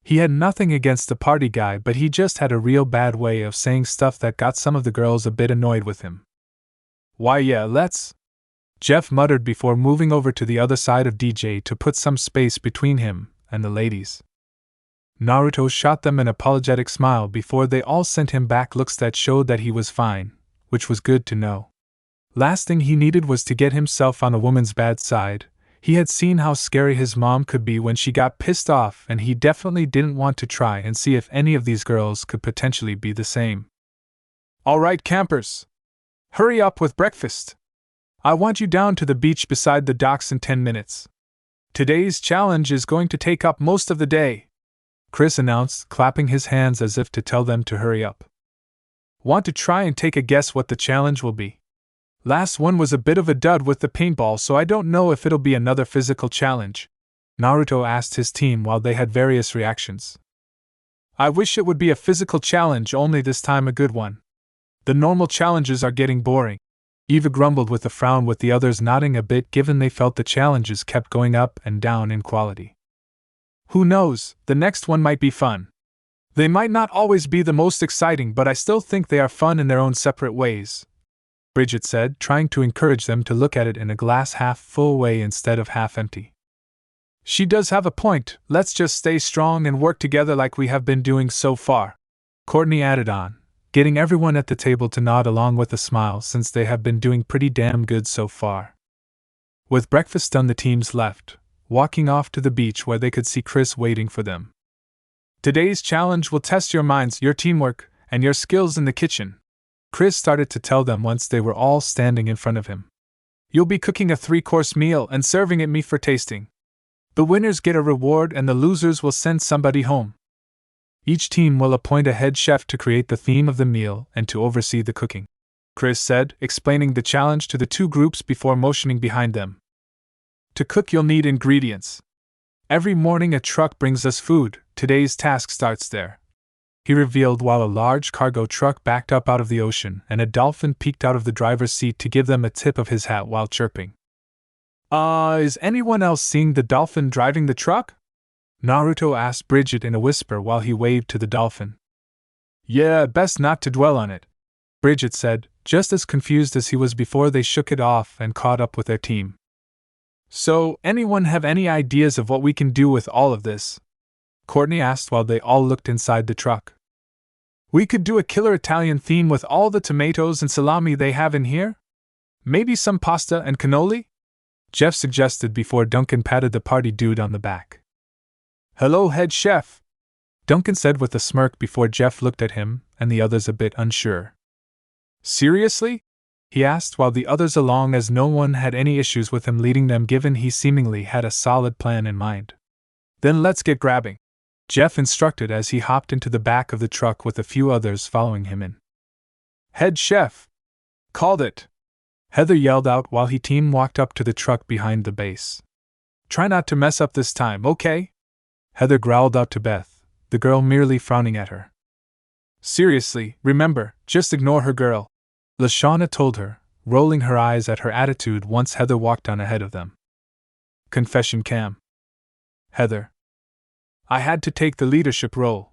He had nothing against the party guy, but he just had a real bad way of saying stuff that got some of the girls a bit annoyed with him. Why yeah, let's... Jeff muttered before moving over to the other side of DJ to put some space between him and the ladies. Naruto shot them an apologetic smile before they all sent him back looks that showed that he was fine, which was good to know. Last thing he needed was to get himself on a woman's bad side. He had seen how scary his mom could be when she got pissed off, and he definitely didn't want to try and see if any of these girls could potentially be the same. All right, campers. Hurry up with breakfast. I want you down to the beach beside the docks in 10 minutes. Today's challenge is going to take up most of the day, Chris announced, clapping his hands as if to tell them to hurry up. Want to try and take a guess what the challenge will be? Last one was a bit of a dud with the paintball, so I don't know if it'll be another physical challenge, Naruto asked his team while they had various reactions. I wish it would be a physical challenge, only this time a good one. The normal challenges are getting boring, Eva grumbled with a frown, with the others nodding a bit given they felt the challenges kept going up and down in quality. Who knows, the next one might be fun. They might not always be the most exciting, but I still think they are fun in their own separate ways, Bridget said, trying to encourage them to look at it in a glass half full way instead of half empty. She does have a point, let's just stay strong and work together like we have been doing so far, Courtney added on, getting everyone at the table to nod along with a smile since they have been doing pretty damn good so far. With breakfast done, the teams left, walking off to the beach where they could see Chris waiting for them. Today's challenge will test your minds, your teamwork, and your skills in the kitchen, Chris started to tell them once they were all standing in front of him. You'll be cooking a 3-course meal and serving it me for tasting. The winners get a reward and the losers will send somebody home. Each team will appoint a head chef to create the theme of the meal and to oversee the cooking, Chris said, explaining the challenge to the two groups before motioning behind them. To cook you'll need ingredients. Every morning a truck brings us food, today's task starts there, he revealed while a large cargo truck backed up out of the ocean and a dolphin peeked out of the driver's seat to give them a tip of his hat while chirping. Is anyone else seeing the dolphin driving the truck? Naruto asked Bridget in a whisper while he waved to the dolphin. Yeah, best not to dwell on it, Bridget said, just as confused as he was before they shook it off and caught up with their team. So, anyone have any ideas of what we can do with all of this? Courtney asked while they all looked inside the truck. We could do a killer Italian theme with all the tomatoes and salami they have in here? Maybe some pasta and cannoli? Jeff suggested before Duncan patted the party dude on the back. Hello, head chef, Duncan said with a smirk before Jeff looked at him and the others a bit unsure. Seriously? He asked while the others along as no one had any issues with him leading them given he seemingly had a solid plan in mind. Then let's get grabbing, Jeff instructed as he hopped into the back of the truck with a few others following him in. Head chef! Called it! Heather yelled out while he team walked up to the truck behind the base. Try not to mess up this time, okay? Heather growled out to Beth, the girl merely frowning at her. Seriously, remember, just ignore her, girl, Leshwana told her, rolling her eyes at her attitude once Heather walked on ahead of them. Confession cam. Heather. I had to take the leadership role.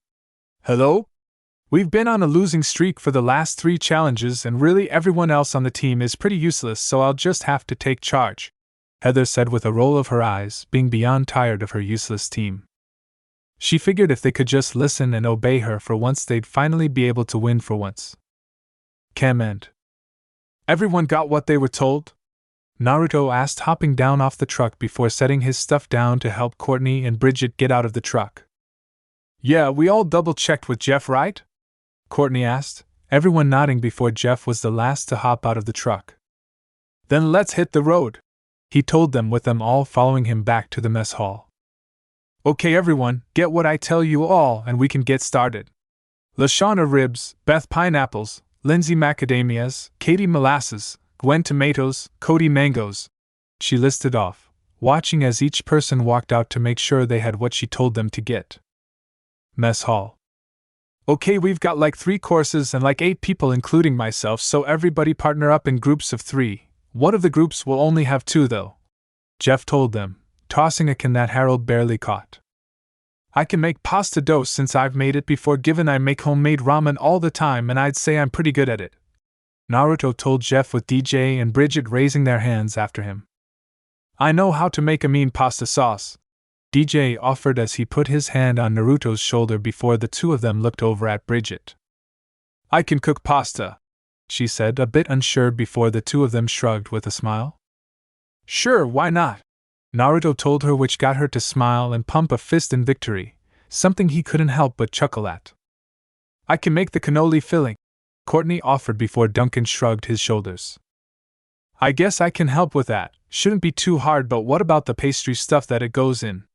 Hello? We've been on a losing streak for the last 3 challenges and really everyone else on the team is pretty useless, so I'll just have to take charge, Heather said with a roll of her eyes, being beyond tired of her useless team. She figured if they could just listen and obey her for once they'd finally be able to win for once. Cam end. Everyone got what they were told? Naruto asked, hopping down off the truck before setting his stuff down to help Courtney and Bridget get out of the truck. Yeah, we all double-checked with Jeff, right? Courtney asked, everyone nodding before Jeff was the last to hop out of the truck. Then let's hit the road, he told them with them all following him back to the mess hall. Okay everyone, get what I tell you all and we can get started. Leshwana ribs, Beth pineapples, Lindsay macadamias, Katie molasses, Gwen tomatoes, Cody mangoes. She listed off, watching as each person walked out to make sure they had what she told them to get. Mess hall. Okay, we've got like 3 courses and like 8 people including myself, so everybody partner up in groups of 3. One of the groups will only have 2 though, Jeff told them, tossing a can that Harold barely caught. I can make pasta dough since I've made it before, given I make homemade ramen all the time and I'd say I'm pretty good at it, Naruto told Jeff with DJ and Bridget raising their hands after him. I know how to make a mean pasta sauce, DJ offered as he put his hand on Naruto's shoulder before the 2 of them looked over at Bridget. I can cook pasta, she said, a bit unsure before the 2 of them shrugged with a smile. Sure, why not? Naruto told her, which got her to smile and pump a fist in victory, something he couldn't help but chuckle at. I can make the cannoli filling, Courtney offered before Duncan shrugged his shoulders. I guess I can help with that, shouldn't be too hard, but what about the pastry stuff that it goes in?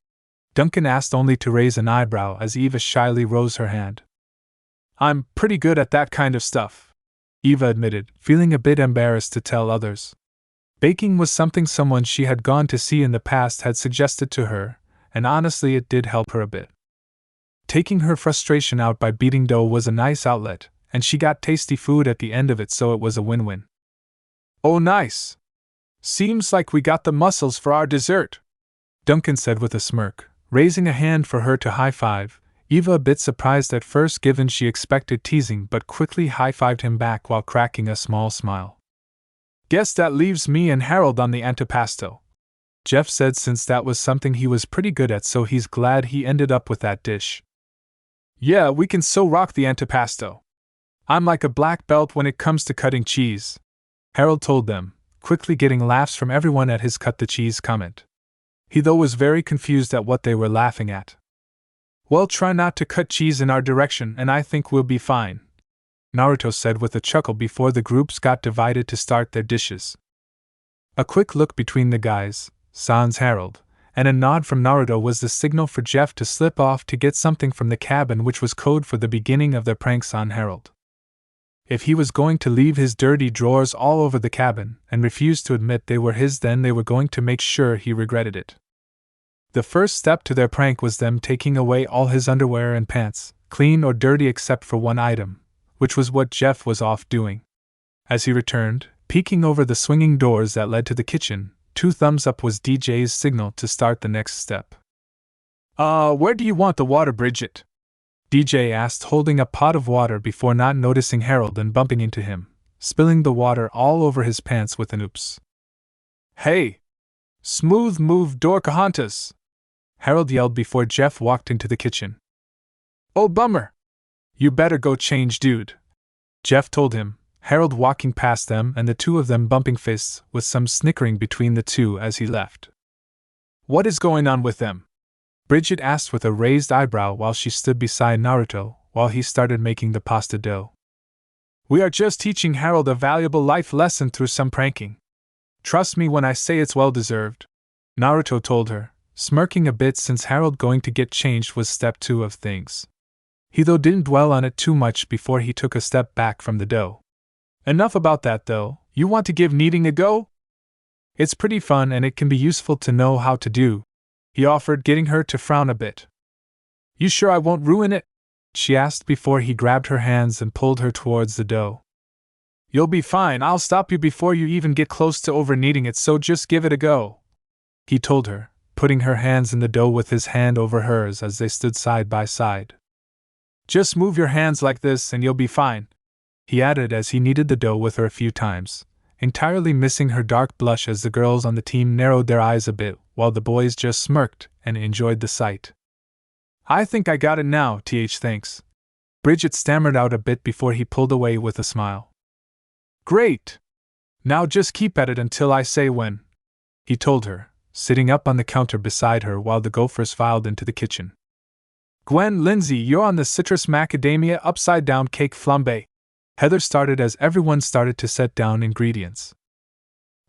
Duncan asked, only to raise an eyebrow as Eva shyly rose her hand. I'm pretty good at that kind of stuff, Eva admitted, feeling a bit embarrassed to tell others. Baking was something someone she had gone to see in the past had suggested to her, and honestly it did help her a bit. Taking her frustration out by beating dough was a nice outlet, and she got tasty food at the end of it, so it was a win-win. Oh nice! Seems like we got the muscles for our dessert, Duncan said with a smirk, raising a hand for her to high-five, Eva a bit surprised at first given she expected teasing but quickly high-fived him back while cracking a small smile. Guess that leaves me and Harold on the antipasto, Jeff said, since that was something he was pretty good at, so he's glad he ended up with that dish. Yeah, we can so rock the antipasto. I'm like a black belt when it comes to cutting cheese, Harold told them, quickly getting laughs from everyone at his cut the cheese comment. He though was very confused at what they were laughing at. Well, try not to cut cheese in our direction and I think we'll be fine, Naruto said with a chuckle before the groups got divided to start their dishes. A quick look between the guys, sans Harold, and a nod from Naruto was the signal for Jeff to slip off to get something from the cabin, which was code for the beginning of their pranks on Harold. If he was going to leave his dirty drawers all over the cabin and refused to admit they were his, then they were going to make sure he regretted it. The first step to their prank was them taking away all his underwear and pants, clean or dirty except for one item, which was what Jeff was off doing. As he returned, peeking over the swinging doors that led to the kitchen, 2 thumbs up was DJ's signal to start the next step. Where do you want the water, Bridget? DJ asked, holding a pot of water before not noticing Harold and bumping into him, spilling the water all over his pants with an oops. Hey! Smooth move, Dorcahontas! Harold yelled before Jeff walked into the kitchen. Oh, bummer! You better go change, dude, Jeff told him, Harold walking past them and the two of them bumping fists, with some snickering between the two as he left. What is going on with them? Bridget asked with a raised eyebrow while she stood beside Naruto while he started making the pasta dough. We are just teaching Harold a valuable life lesson through some pranking. Trust me when I say it's well deserved, Naruto told her, smirking a bit since Harold going to get changed was step 2 of things. He though didn't dwell on it too much before he took a step back from the dough. Enough about that though, you want to give kneading a go? It's pretty fun and it can be useful to know how to do, he offered, getting her to frown a bit. You sure I won't ruin it? She asked before he grabbed her hands and pulled her towards the dough. You'll be fine, I'll stop you before you even get close to over kneading it, so just give it a go, he told her, putting her hands in the dough with his hand over hers as they stood side by side. Just move your hands like this and you'll be fine, he added as he kneaded the dough with her a few times, entirely missing her dark blush as the girls on the team narrowed their eyes a bit while the boys just smirked and enjoyed the sight. I think I got it now, thanks, Bridget stammered out a bit before he pulled away with a smile. Great! Now just keep at it until I say when, he told her, sitting up on the counter beside her while the Gophers filed into the kitchen. Gwen, Lindsay, you're on the citrus macadamia upside down cake flambe, Heather started as everyone started to set down ingredients.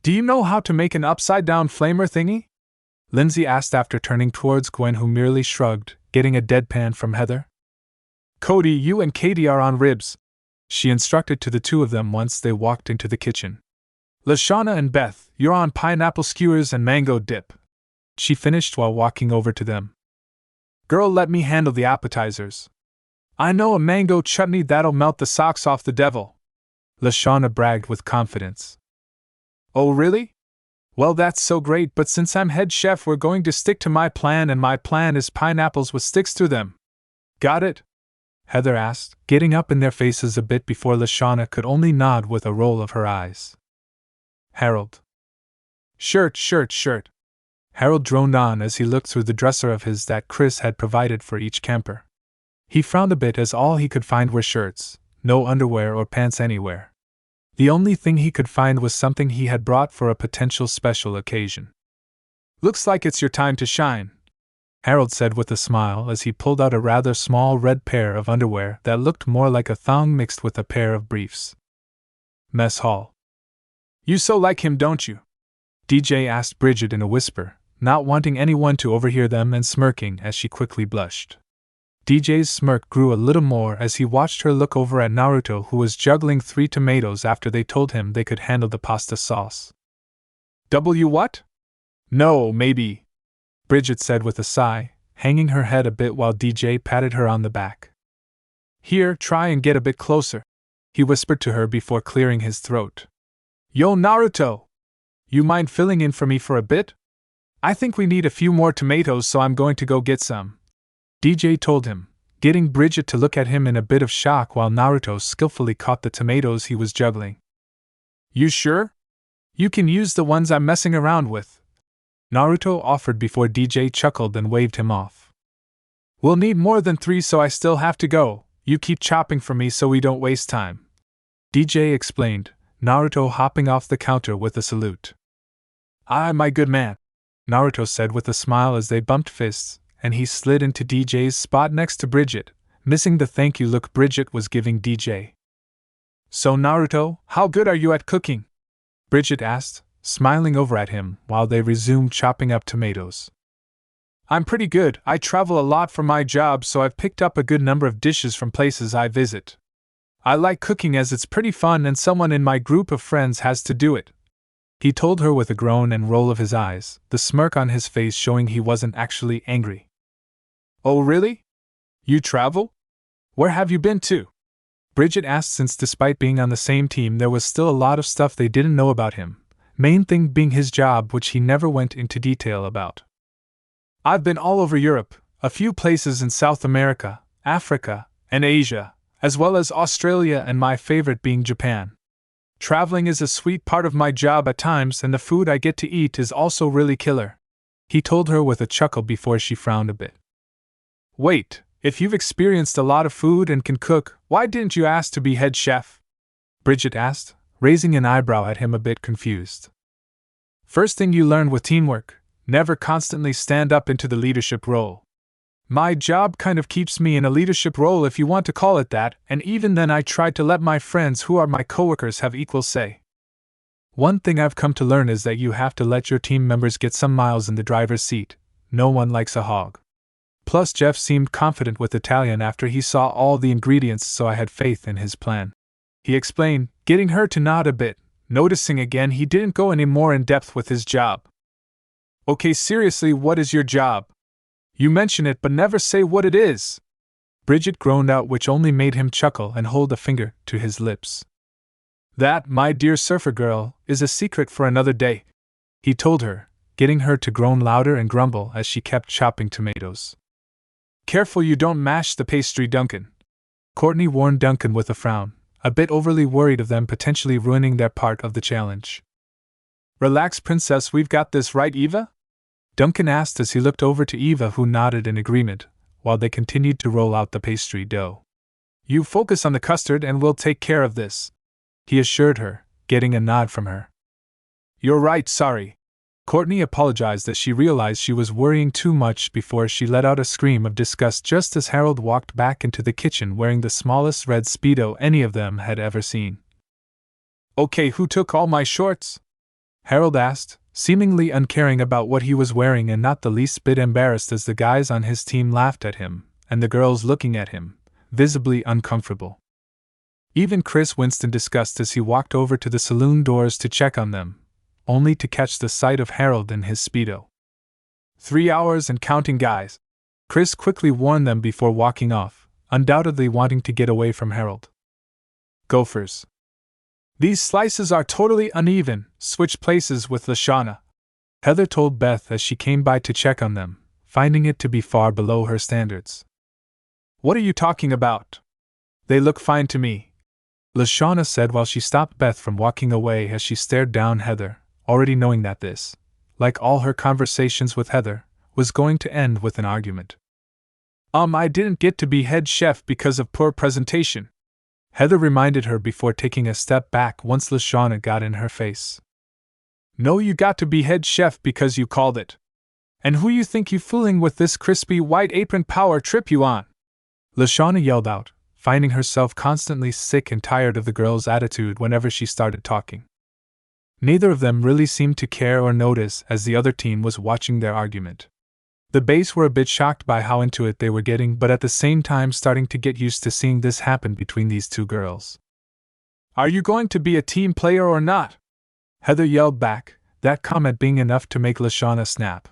Do you know how to make an upside down flamer thingy? Lindsay asked after turning towards Gwen, who merely shrugged, getting a deadpan from Heather. Cody, you and Katie are on ribs, she instructed to the two of them once they walked into the kitchen. Leshwana and Beth, you're on pineapple skewers and mango dip, she finished while walking over to them. Girl, let me handle the appetizers. I know a mango chutney that'll melt the socks off the devil, Leshwana bragged with confidence. Oh really? Well, that's so great, but since I'm head chef we're going to stick to my plan, and my plan is pineapples with sticks through them. Got it? Heather asked, getting up in their faces a bit before Leshwana could only nod with a roll of her eyes. Harold. Shirt. Harold droned on as he looked through the dresser of his that Chris had provided for each camper. He frowned a bit as all he could find were shirts, no underwear or pants anywhere. The only thing he could find was something he had brought for a potential special occasion. Looks like it's your time to shine, Harold said with a smile as he pulled out a rather small red pair of underwear that looked more like a thong mixed with a pair of briefs. Mess hall. You so like him, don't you? DJ asked Bridget in a whisper, not wanting anyone to overhear them and smirking as she quickly blushed. DJ's smirk grew a little more as he watched her look over at Naruto, who was juggling 3 tomatoes after they told him they could handle the pasta sauce. What? No, maybe, Bridget said with a sigh, hanging her head a bit while DJ patted her on the back. Here, try and get a bit closer, he whispered to her before clearing his throat. Yo, Naruto! You mind filling in for me for a bit? I think we need a few more tomatoes, so I'm going to go get some, DJ told him, getting Bridget to look at him in a bit of shock while Naruto skillfully caught the tomatoes he was juggling. You sure? You can use the ones I'm messing around with, Naruto offered before DJ chuckled and waved him off. We'll need more than 3, so I still have to go. You keep chopping for me so we don't waste time, DJ explained, Naruto hopping off the counter with a salute. Aye, my good man, Naruto said with a smile as they bumped fists, and he slid into DJ's spot next to Bridget, missing the thank you look Bridget was giving DJ. So Naruto, how good are you at cooking? Bridget asked, smiling over at him while they resumed chopping up tomatoes. I'm pretty good. I travel a lot for my job, so I've picked up a good number of dishes from places I visit. I like cooking as it's pretty fun and someone in my group of friends has to do it, he told her with a groan and roll of his eyes, the smirk on his face showing he wasn't actually angry. Oh really? You travel? Where have you been to? Bridget asked, since despite being on the same team there was still a lot of stuff they didn't know about him, main thing being his job, which he never went into detail about. I've been all over Europe. a few places in South America, Africa, and Asia, as well as Australia, and my favorite being Japan. Traveling is a sweet part of my job at times, and the food I get to eat is also really killer," he told her with a chuckle before she frowned a bit. "Wait, if you've experienced a lot of food and can cook, why didn't you ask to be head chef?" Bridget asked, raising an eyebrow at him a bit confused. "First thing you learn with teamwork, never constantly stand up into the leadership role. My job kind of keeps me in a leadership role, if you want to call it that, and even then I try to let my friends who are my coworkers have equal say. One thing I've come to learn is that you have to let your team members get some miles in the driver's seat. No one likes a hog. Plus Jeff seemed confident with Italian after he saw all the ingredients, so I had faith in his plan," he explained, getting her to nod a bit, noticing again he didn't go any more in depth with his job. "Okay, seriously, what is your job? You mention it but never say what it is," Bridget groaned out, which only made him chuckle and hold a finger to his lips. "That, my dear surfer girl, is a secret for another day," he told her, getting her to groan louder and grumble as she kept chopping tomatoes. "Careful you don't mash the pastry, Duncan," Courtney warned Duncan with a frown, a bit overly worried of them potentially ruining their part of the challenge. "Relax, princess, we've got this, right, Eva?" Duncan asked as he looked over to Eva, who nodded in agreement, while they continued to roll out the pastry dough. "You focus on the custard and we'll take care of this," he assured her, getting a nod from her. "You're right, sorry." Courtney apologized as she realized she was worrying too much before she let out a scream of disgust just as Harold walked back into the kitchen wearing the smallest red Speedo any of them had ever seen. "Okay, who took all my shorts?" Harold asked, seemingly uncaring about what he was wearing and not the least bit embarrassed as the guys on his team laughed at him, and the girls looking at him, visibly uncomfortable. Even Chris winced in disgust as he walked over to the saloon doors to check on them, only to catch the sight of Harold in his Speedo. 3 hours and counting, guys," Chris quickly warned them before walking off, undoubtedly wanting to get away from Harold. "Gophers. These slices are totally uneven, switch places with Leshwana," Heather told Beth as she came by to check on them, finding it to be far below her standards. "What are you talking about? They look fine to me," Leshwana said while she stopped Beth from walking away as she stared down Heather, already knowing that this, like all her conversations with Heather, was going to end with an argument. I didn't get to be head chef because of poor presentation," Heather reminded her before taking a step back once Leshwana got in her face. "No, you got to be head chef because you called it. And who you think you fooling with this crispy white apron power trip you on?" Leshwana yelled out, finding herself constantly sick and tired of the girl's attitude whenever she started talking. Neither of them really seemed to care or notice as the other team was watching their argument. The Bays were a bit shocked by how into it they were getting, but at the same time starting to get used to seeing this happen between these two girls. "Are you going to be a team player or not?" Heather yelled back, that comment being enough to make Leshwana snap.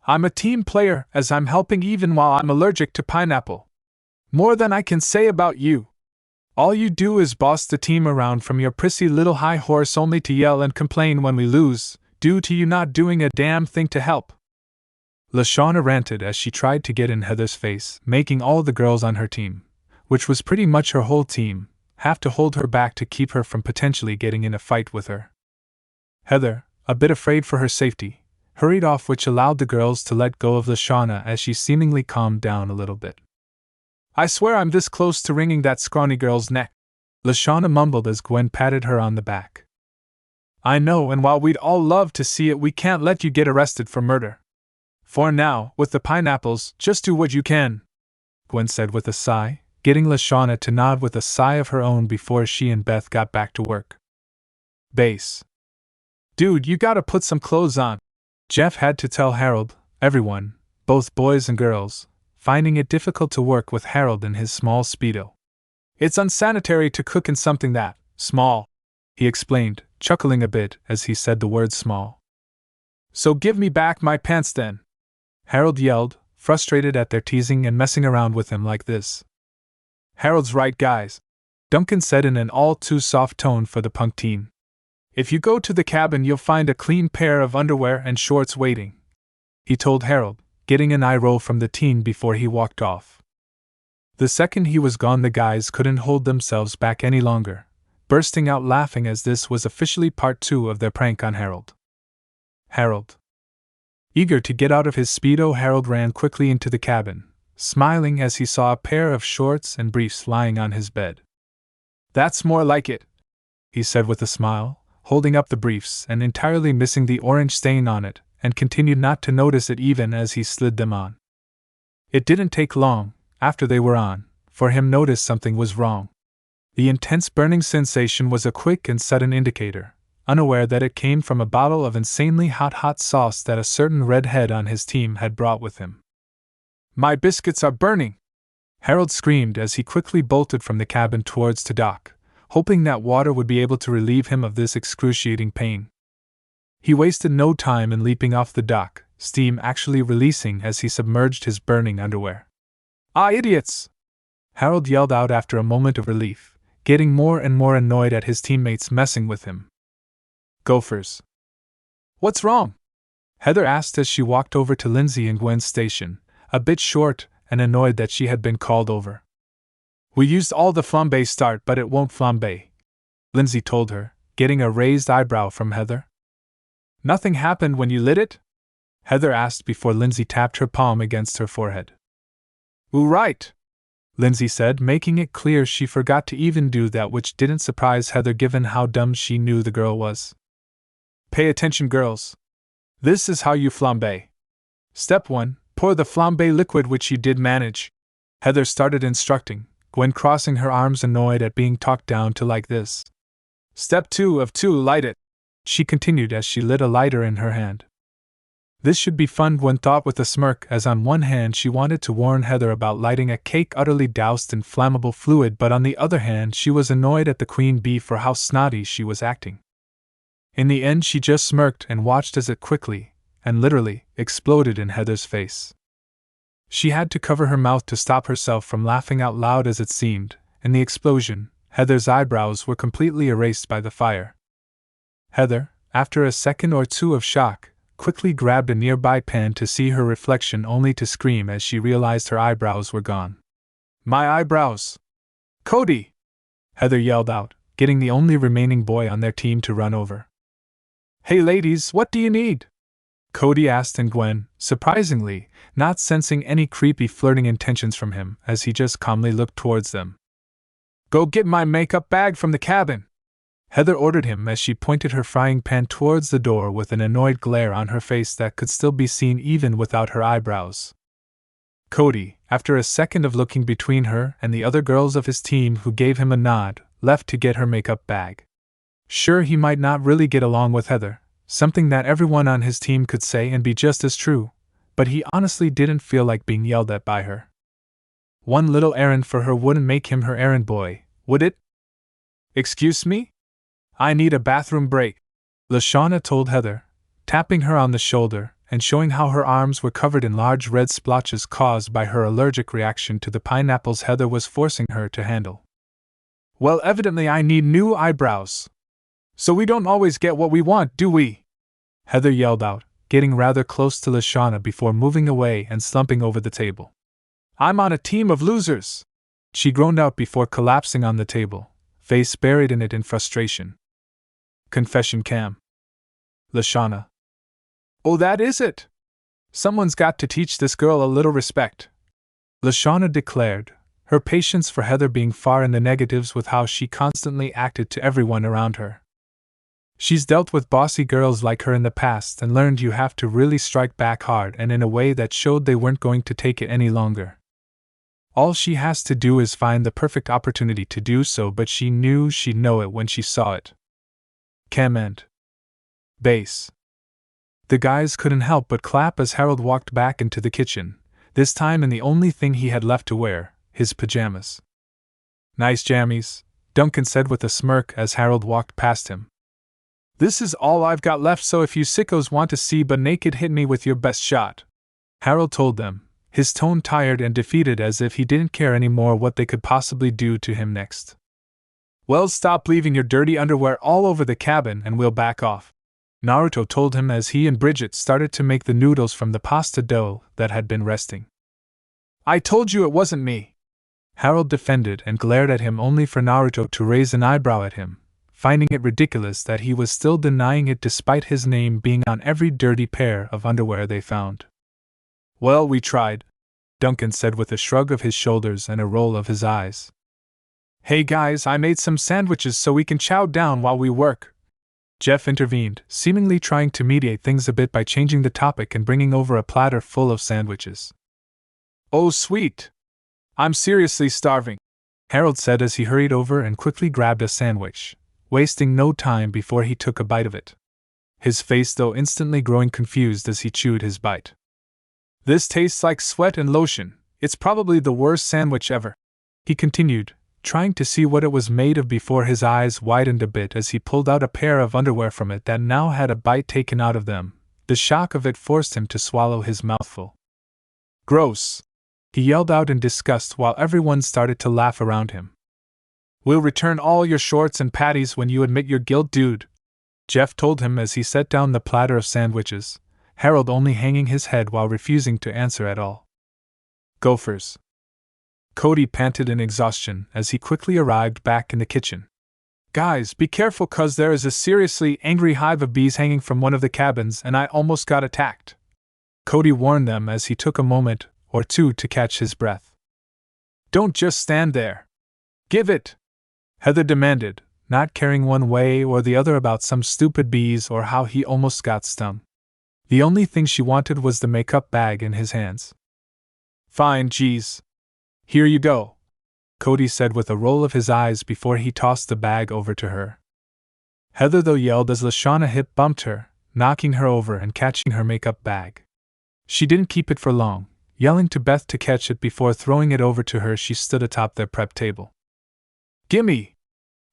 "I'm a team player, as I'm helping even while I'm allergic to pineapple. More than I can say about you. All you do is boss the team around from your prissy little high horse only to yell and complain when we lose, due to you not doing a damn thing to help." Leshwana ranted as she tried to get in Heather's face, making all the girls on her team, which was pretty much her whole team, have to hold her back to keep her from potentially getting in a fight with her. Heather, a bit afraid for her safety, hurried off, which allowed the girls to let go of Leshwana as she seemingly calmed down a little bit. "I swear I'm this close to wringing that scrawny girl's neck," Leshwana mumbled as Gwen patted her on the back. "I know, and while we'd all love to see it, we can't let you get arrested for murder. For now, with the pineapples, just do what you can," Gwen said with a sigh, getting Leshwana to nod with a sigh of her own before she and Beth got back to work. "Base. Dude, you gotta put some clothes on," Jeff had to tell Harold, everyone, both boys and girls, finding it difficult to work with Harold in his small Speedo. "It's unsanitary to cook in something that small," he explained, chuckling a bit as he said the word small. "So give me back my pants then," Harold yelled, frustrated at their teasing and messing around with him like this. "Harold's right, guys," Duncan said in an all-too-soft tone for the punk teen. "If you go to the cabin, you'll find a clean pair of underwear and shorts waiting," he told Harold, getting an eye roll from the teen before he walked off. The second he was gone, the guys couldn't hold themselves back any longer, bursting out laughing as this was officially part 2 of their prank on Harold. Harold. Eager to get out of his Speedo, Harold ran quickly into the cabin, smiling as he saw a pair of shorts and briefs lying on his bed. "That's more like it," he said with a smile, holding up the briefs and entirely missing the orange stain on it, and continued not to notice it even as he slid them on. It didn't take long, after they were on, for him to notice something was wrong. The intense burning sensation was a quick and sudden indicator, unaware that it came from a bottle of insanely hot sauce that a certain redhead on his team had brought with him. "My biscuits are burning!" Harold screamed as he quickly bolted from the cabin towards the dock, hoping that water would be able to relieve him of this excruciating pain. He wasted no time in leaping off the dock, steam actually releasing as he submerged his burning underwear. "Ah, idiots!" Harold yelled out after a moment of relief, getting more and more annoyed at his teammates messing with him. "Gophers." "What's wrong?" Heather asked as she walked over to Lindsay and Gwen's station, a bit short and annoyed that she had been called over. "We used all the flambe start, but it won't flambe," Lindsay told her, getting a raised eyebrow from Heather. "Nothing happened when you lit it?" Heather asked before Lindsay tapped her palm against her forehead. "Ooh, right," Lindsay said, making it clear she forgot to even do that, which didn't surprise Heather given how dumb she knew the girl was. "Pay attention, girls. This is how you flambe. Step 1, pour the flambe liquid, which you did manage," Heather started instructing, Gwen crossing her arms annoyed at being talked down to like this. "Step 2 of 2, light it," she continued as she lit a lighter in her hand. This should be fun, Gwen thought with a smirk, as on one hand she wanted to warn Heather about lighting a cake utterly doused in flammable fluid, but on the other hand she was annoyed at the queen bee for how snotty she was acting. In the end she just smirked and watched as it quickly, and literally, exploded in Heather's face. She had to cover her mouth to stop herself from laughing out loud as it seemed. In the explosion, Heather's eyebrows were completely erased by the fire. Heather, after a second or two of shock, quickly grabbed a nearby pan to see her reflection, only to scream as she realized her eyebrows were gone. "My eyebrows! Cody!" Heather yelled out, getting the only remaining boy on their team to run over. "Hey ladies, what do you need?" Cody asked, and Gwen, surprisingly, not sensing any creepy flirting intentions from him, as he just calmly looked towards them. "Go get my makeup bag from the cabin," Heather ordered him as she pointed her frying pan towards the door with an annoyed glare on her face that could still be seen even without her eyebrows. Cody, after a second of looking between her and the other girls of his team who gave him a nod, left to get her makeup bag. Sure, he might not really get along with Heather, something that everyone on his team could say and be just as true, but he honestly didn't feel like being yelled at by her. One little errand for her wouldn't make him her errand boy, would it? "Excuse me? I need a bathroom break," Leshwana told Heather, tapping her on the shoulder and showing how her arms were covered in large red splotches caused by her allergic reaction to the pineapples Heather was forcing her to handle. "Well, evidently I need new eyebrows. So we don't always get what we want, do we?" Heather yelled out, getting rather close to Leshwana before moving away and slumping over the table. "I'm on a team of losers," she groaned out before collapsing on the table, face buried in it in frustration. Confession cam. Leshwana. "Oh, that is it? Someone's got to teach this girl a little respect," Leshwana declared, her patience for Heather being far in the negatives with how she constantly acted to everyone around her. "She's dealt with bossy girls like her in the past and learned you have to really strike back hard and in a way that showed they weren't going to take it any longer. All she has to do is find the perfect opportunity to do so, but she knew she'd know it when she saw it." Cam and Base. The guys couldn't help but clap as Harold walked back into the kitchen, this time in the only thing he had left to wear, his pajamas. "Nice jammies," Duncan said with a smirk as Harold walked past him. "This is all I've got left, so if you sickos want to see butt naked, hit me with your best shot," Harold told them, his tone tired and defeated as if he didn't care anymore what they could possibly do to him next. "Well, stop leaving your dirty underwear all over the cabin and we'll back off." Naruto told him as he and Bridget started to make the noodles from the pasta dough that had been resting. I told you it wasn't me, Harold defended and glared at him only for Naruto to raise an eyebrow at him, finding it ridiculous that he was still denying it despite his name being on every dirty pair of underwear they found. Well, we tried, Duncan said with a shrug of his shoulders and a roll of his eyes. Hey guys, I made some sandwiches so we can chow down while we work, Jeff intervened, seemingly trying to mediate things a bit by changing the topic and bringing over a platter full of sandwiches. Oh sweet! I'm seriously starving, Harold said as he hurried over and quickly grabbed a sandwich, wasting no time before he took a bite of it. His face though instantly growing confused as he chewed his bite. This tastes like sweat and lotion, it's probably the worst sandwich ever, he continued, trying to see what it was made of before his eyes widened a bit as he pulled out a pair of underwear from it that now had a bite taken out of them. The shock of it forced him to swallow his mouthful. Gross! He yelled out in disgust while everyone started to laugh around him. We'll return all your shorts and patties when you admit your guilt, dude, Jeff told him as he set down the platter of sandwiches, Harold only hanging his head while refusing to answer at all. Gophers! Cody panted in exhaustion as he quickly arrived back in the kitchen. Guys, be careful cause there is a seriously angry hive of bees hanging from one of the cabins and I almost got attacked, Cody warned them as he took a moment or two to catch his breath. Don't just stand there. Give it! Heather demanded, not caring one way or the other about some stupid bees or how he almost got stung. The only thing she wanted was the makeup bag in his hands. Fine, geez. Here you go, Cody said with a roll of his eyes before he tossed the bag over to her. Heather though yelled as Leshwana hip bumped her, knocking her over and catching her makeup bag. She didn't keep it for long, yelling to Beth to catch it before throwing it over to her. She stood atop their prep table. Gimme!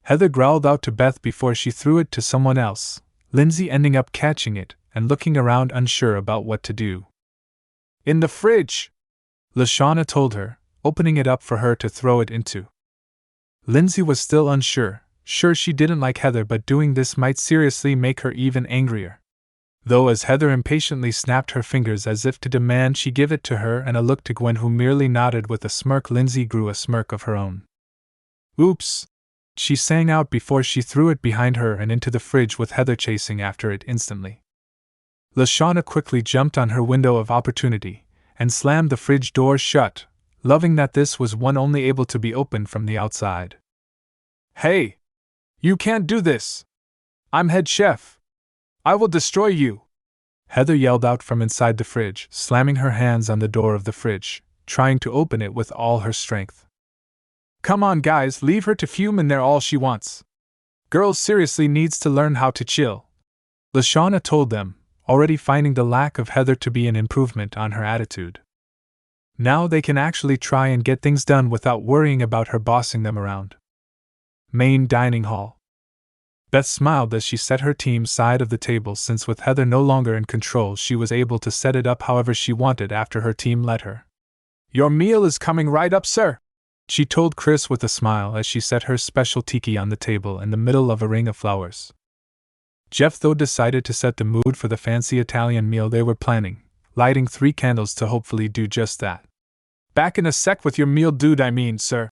Heather growled out to Beth before she threw it to someone else, Lindsay ending up catching it and looking around unsure about what to do. In the fridge! Leshwana told her, opening it up for her to throw it into. Lindsay was still unsure, sure she didn't like Heather but doing this might seriously make her even angrier. Though as Heather impatiently snapped her fingers as if to demand she give it to her and a look to Gwen who merely nodded with a smirk, Lindsay grew a smirk of her own. Oops! She sang out before she threw it behind her and into the fridge with Heather chasing after it instantly. Leshwana quickly jumped on her window of opportunity and slammed the fridge door shut, loving that this was one only able to be opened from the outside. Hey! You can't do this! I'm head chef! I will destroy you! Heather yelled out from inside the fridge, slamming her hands on the door of the fridge, trying to open it with all her strength. Come on guys, leave her to fume in there all she wants. Girl seriously needs to learn how to chill, Leshwana told them, already finding the lack of Heather to be an improvement on her attitude. Now they can actually try and get things done without worrying about her bossing them around. Main dining hall. Beth smiled as she set her team's side of the table since with Heather no longer in control she was able to set it up however she wanted after her team let her. Your meal is coming right up, sir, she told Chris with a smile as she set her special tiki on the table in the middle of a ring of flowers. Jeff though decided to set the mood for the fancy Italian meal they were planning, lighting 3 candles to hopefully do just that. Back in a sec with your meal, dude, I mean, sir,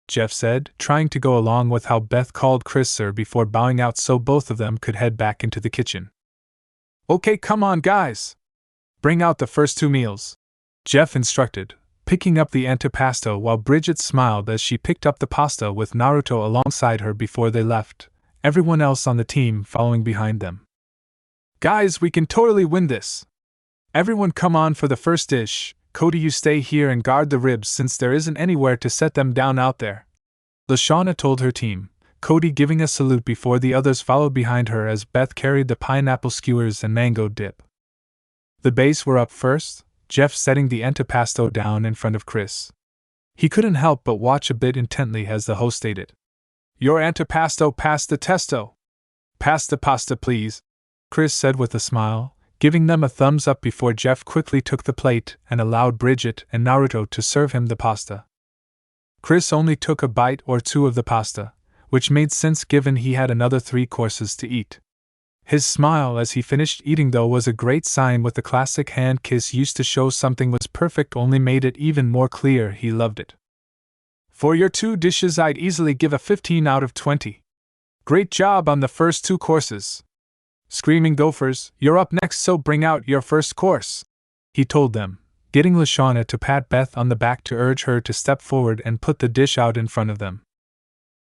Jeff said, trying to go along with how Beth called Chris sir before bowing out so both of them could head back into the kitchen. Okay, come on guys! Bring out the first 2 meals, Jeff instructed, picking up the antipasto while Bridget smiled as she picked up the pasta with Naruto alongside her before they left, everyone else on the team following behind them. Guys, we can totally win this! Everyone come on for the first dish. Cody, you stay here and guard the ribs since there isn't anywhere to set them down out there, Leshwana told her team, Cody giving a salute before the others followed behind her as Beth carried the pineapple skewers and mango dip. The base were up first, Jeff setting the antipasto down in front of Chris. He couldn't help but watch a bit intently as the host ate it. Your antipasto passed the testo. Pass the pasta please, Chris said with a smile, giving them a thumbs up before Jeff quickly took the plate and allowed Bridget and Naruto to serve him the pasta. Chris only took a bite or 2 of the pasta, which made sense given he had another 3 courses to eat. His smile as he finished eating, though, was a great sign. With the classic hand kiss used to show something was perfect, only made it even more clear he loved it. For your 2 dishes I'd easily give a 15 out of 20. Great job on the first 2 courses. Screaming Gophers, you're up next, so bring out your first course, he told them, getting Leshwana to pat Beth on the back to urge her to step forward and put the dish out in front of them.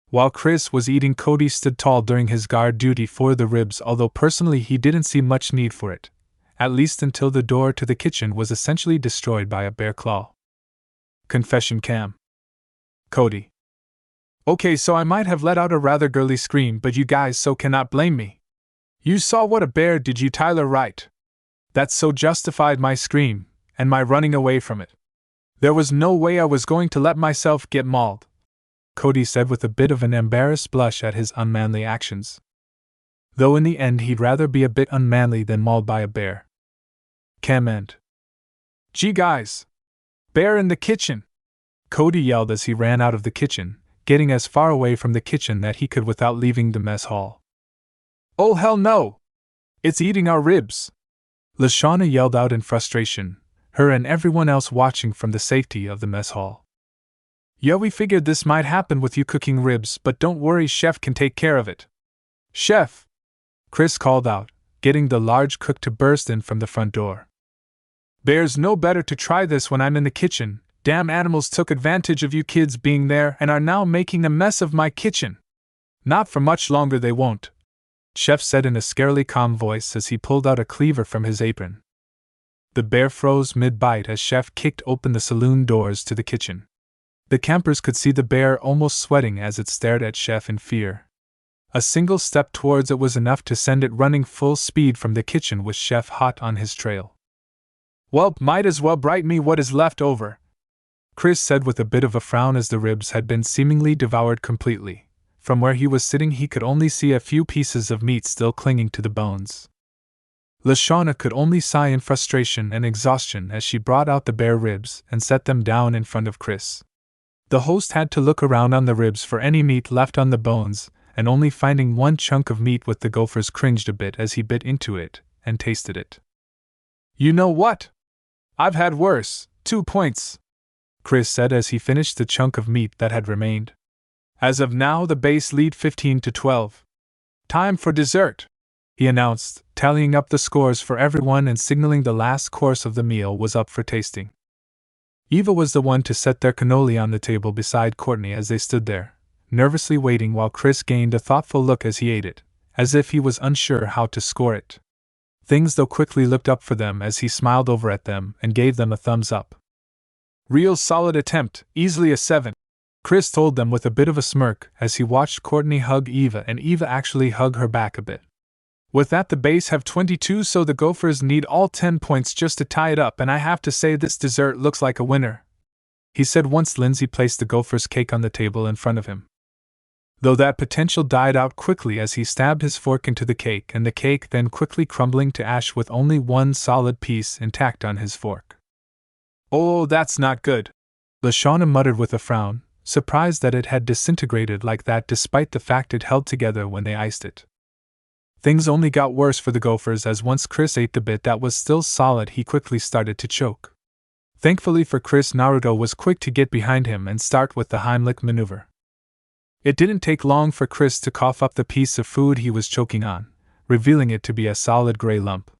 While Chris was eating, Cody stood tall during his guard duty for the ribs, although personally he didn't see much need for it, at least until the door to the kitchen was essentially destroyed by a bear claw. Confession cam. Cody. Okay, so I might have let out a rather girly scream, but you guys so cannot blame me. You saw what a bear did, you Tyler, right? That so justified my scream, and my running away from it. There was no way I was going to let myself get mauled, Cody said with a bit of an embarrassed blush at his unmanly actions. Though in the end he'd rather be a bit unmanly than mauled by a bear. Cam end. Gee guys! Bear in the kitchen! Cody yelled as he ran out of the kitchen, getting as far away from the kitchen that he could without leaving the mess hall. Oh hell no! It's eating our ribs! Leshwana yelled out in frustration, her and everyone else watching from the safety of the mess hall. Yeah, we figured this might happen with you cooking ribs, but don't worry, Chef can take care of it. Chef! Chris called out, getting the large cook to burst in from the front door. Bears know better to try this when I'm in the kitchen. Damn animals took advantage of you kids being there and are now making a mess of my kitchen. Not for much longer they won't, Chef said in a scarily calm voice as he pulled out a cleaver from his apron. The bear froze mid-bite as Chef kicked open the saloon doors to the kitchen. The campers could see the bear almost sweating as it stared at Chef in fear. A single step towards it was enough to send it running full speed from the kitchen with Chef hot on his trail. Well, might as well bite me what is left over, Chris said with a bit of a frown as the ribs had been seemingly devoured completely. From where he was sitting he could only see a few pieces of meat still clinging to the bones. Leshwana could only sigh in frustration and exhaustion as she brought out the bare ribs and set them down in front of Chris. The host had to look around on the ribs for any meat left on the bones, and only finding one chunk of meat with the Gophers cringed a bit as he bit into it and tasted it. You know what? I've had worse. 2 points, Chris said as he finished the chunk of meat that had remained. As of now, the base lead 15-12. Time for dessert, he announced, tallying up the scores for everyone and signaling the last course of the meal was up for tasting. Eva was the one to set their cannoli on the table beside Courtney as they stood there, nervously waiting while Chris gained a thoughtful look as he ate it, as if he was unsure how to score it. Things though quickly looked up for them as he smiled over at them and gave them a thumbs up. Real solid attempt, easily a 7. Chris told them with a bit of a smirk as he watched Courtney hug Eva and Eva actually hug her back a bit. With that, the base have 22, so the Gophers need all 10 points just to tie it up, and I have to say this dessert looks like a winner, he said once Lindsay placed the Gophers' cake on the table in front of him. Though that potential died out quickly as he stabbed his fork into the cake, and the cake then quickly crumbling to ash with only one solid piece intact on his fork. Oh, that's not good, Leshwana muttered with a frown, surprised that it had disintegrated like that despite the fact it held together when they iced it. Things only got worse for the Gophers as once Chris ate the bit that was still solid he quickly started to choke. Thankfully for Chris, Naruto was quick to get behind him and start with the Heimlich maneuver. It didn't take long for Chris to cough up the piece of food he was choking on, revealing it to be a solid gray lump.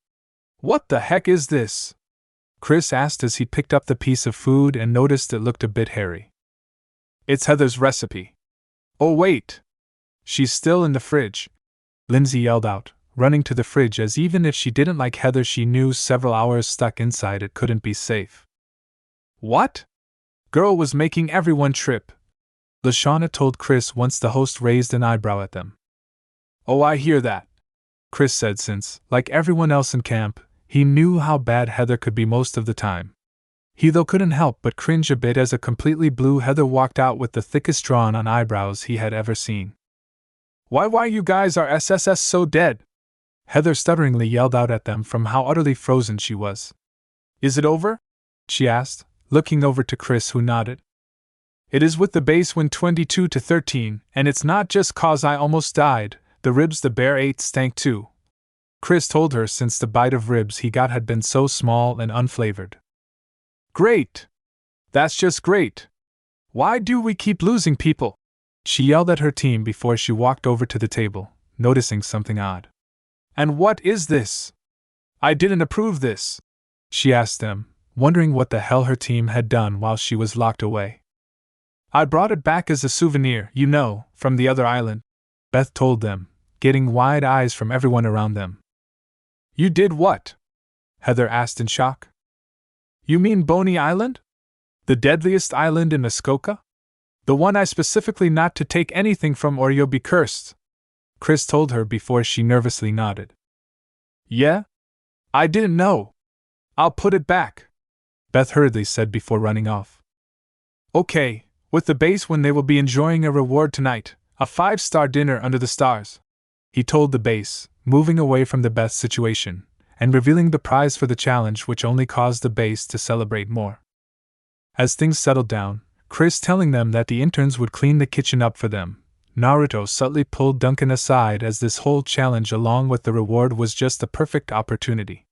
What the heck is this? Chris asked as he picked up the piece of food and noticed it looked a bit hairy. It's Heather's recipe. Oh wait! She's still in the fridge, Lindsay yelled out, running to the fridge as even if she didn't like Heather she knew several hours stuck inside it couldn't be safe. What? Girl was making everyone trip, Leshwana told Chris once the host raised an eyebrow at them. Oh, I hear that, Chris said since, like everyone else in camp, he knew how bad Heather could be most of the time. He though couldn't help but cringe a bit as a completely blue Heather walked out with the thickest drawn-on eyebrows he had ever seen. Why you guys are SSS so dead? Heather stutteringly yelled out at them from how utterly frozen she was. Is it over? She asked, looking over to Chris who nodded. It is with the base win 22-13, and it's not just cause I almost died, the ribs the bear ate stank too, Chris told her since the bite of ribs he got had been so small and unflavored. Great! That's just great! Why do we keep losing people? She yelled at her team before she walked over to the table, noticing something odd. And what is this? I didn't approve this, she asked them, wondering what the hell her team had done while she was locked away. I brought it back as a souvenir, you know, from the other island, Beth told them, getting wide eyes from everyone around them. You did what? Heather asked in shock. You mean Boney Island? The deadliest island in Muskoka? The one I specifically not to take anything from or you'll be cursed, Chris told her before she nervously nodded. Yeah? I didn't know. I'll put it back, Beth hurriedly said before running off. Okay, with the base when they will be enjoying a reward tonight, a 5-star dinner under the stars, he told the base, moving away from the Beth situation, and revealing the prize for the challenge which only caused the base to celebrate more. As things settled down, Chris telling them that the interns would clean the kitchen up for them, Naruto subtly pulled Duncan aside as this whole challenge along with the reward was just the perfect opportunity.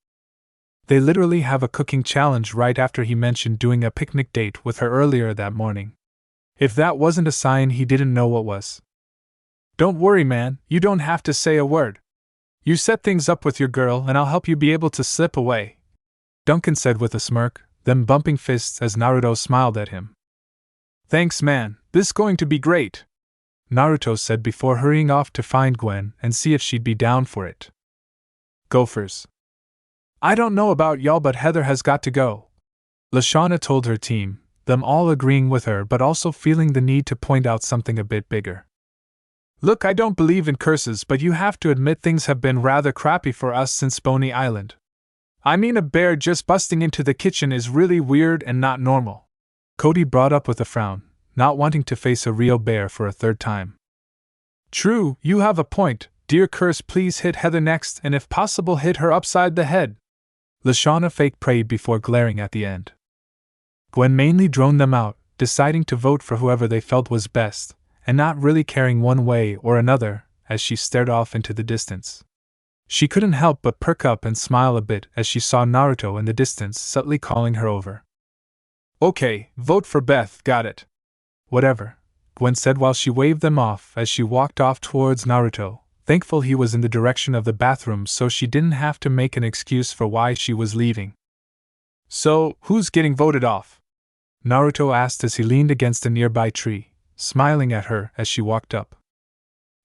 They literally have a cooking challenge right after he mentioned doing a picnic date with her earlier that morning. If that wasn't a sign he didn't know what was. Don't worry, man, you don't have to say a word. You set things up with your girl and I'll help you be able to slip away, Duncan said with a smirk, then bumping fists as Naruto smiled at him. Thanks, man, this going to be great, Naruto said before hurrying off to find Gwen and see if she'd be down for it. Gophers. I don't know about y'all, but Heather has got to go, Leshwana told her team, them all agreeing with her but also feeling the need to point out something a bit bigger. Look, I don't believe in curses, but you have to admit things have been rather crappy for us since Boney Island. I mean, a bear just busting into the kitchen is really weird and not normal, Cody brought up with a frown, not wanting to face a real bear for a third time. True, you have a point, dear curse, please hit Heather next and if possible hit her upside the head, Leshwana fake prayed before glaring at the end. Gwen mainly droned them out, deciding to vote for whoever they felt was best, and not really caring one way or another, as she stared off into the distance. She couldn't help but perk up and smile a bit as she saw Naruto in the distance subtly calling her over. Okay, vote for Beth, got it. Whatever, Gwen said while she waved them off as she walked off towards Naruto, thankful he was in the direction of the bathroom so she didn't have to make an excuse for why she was leaving. So, who's getting voted off? Naruto asked as he leaned against a nearby tree, smiling at her as she walked up.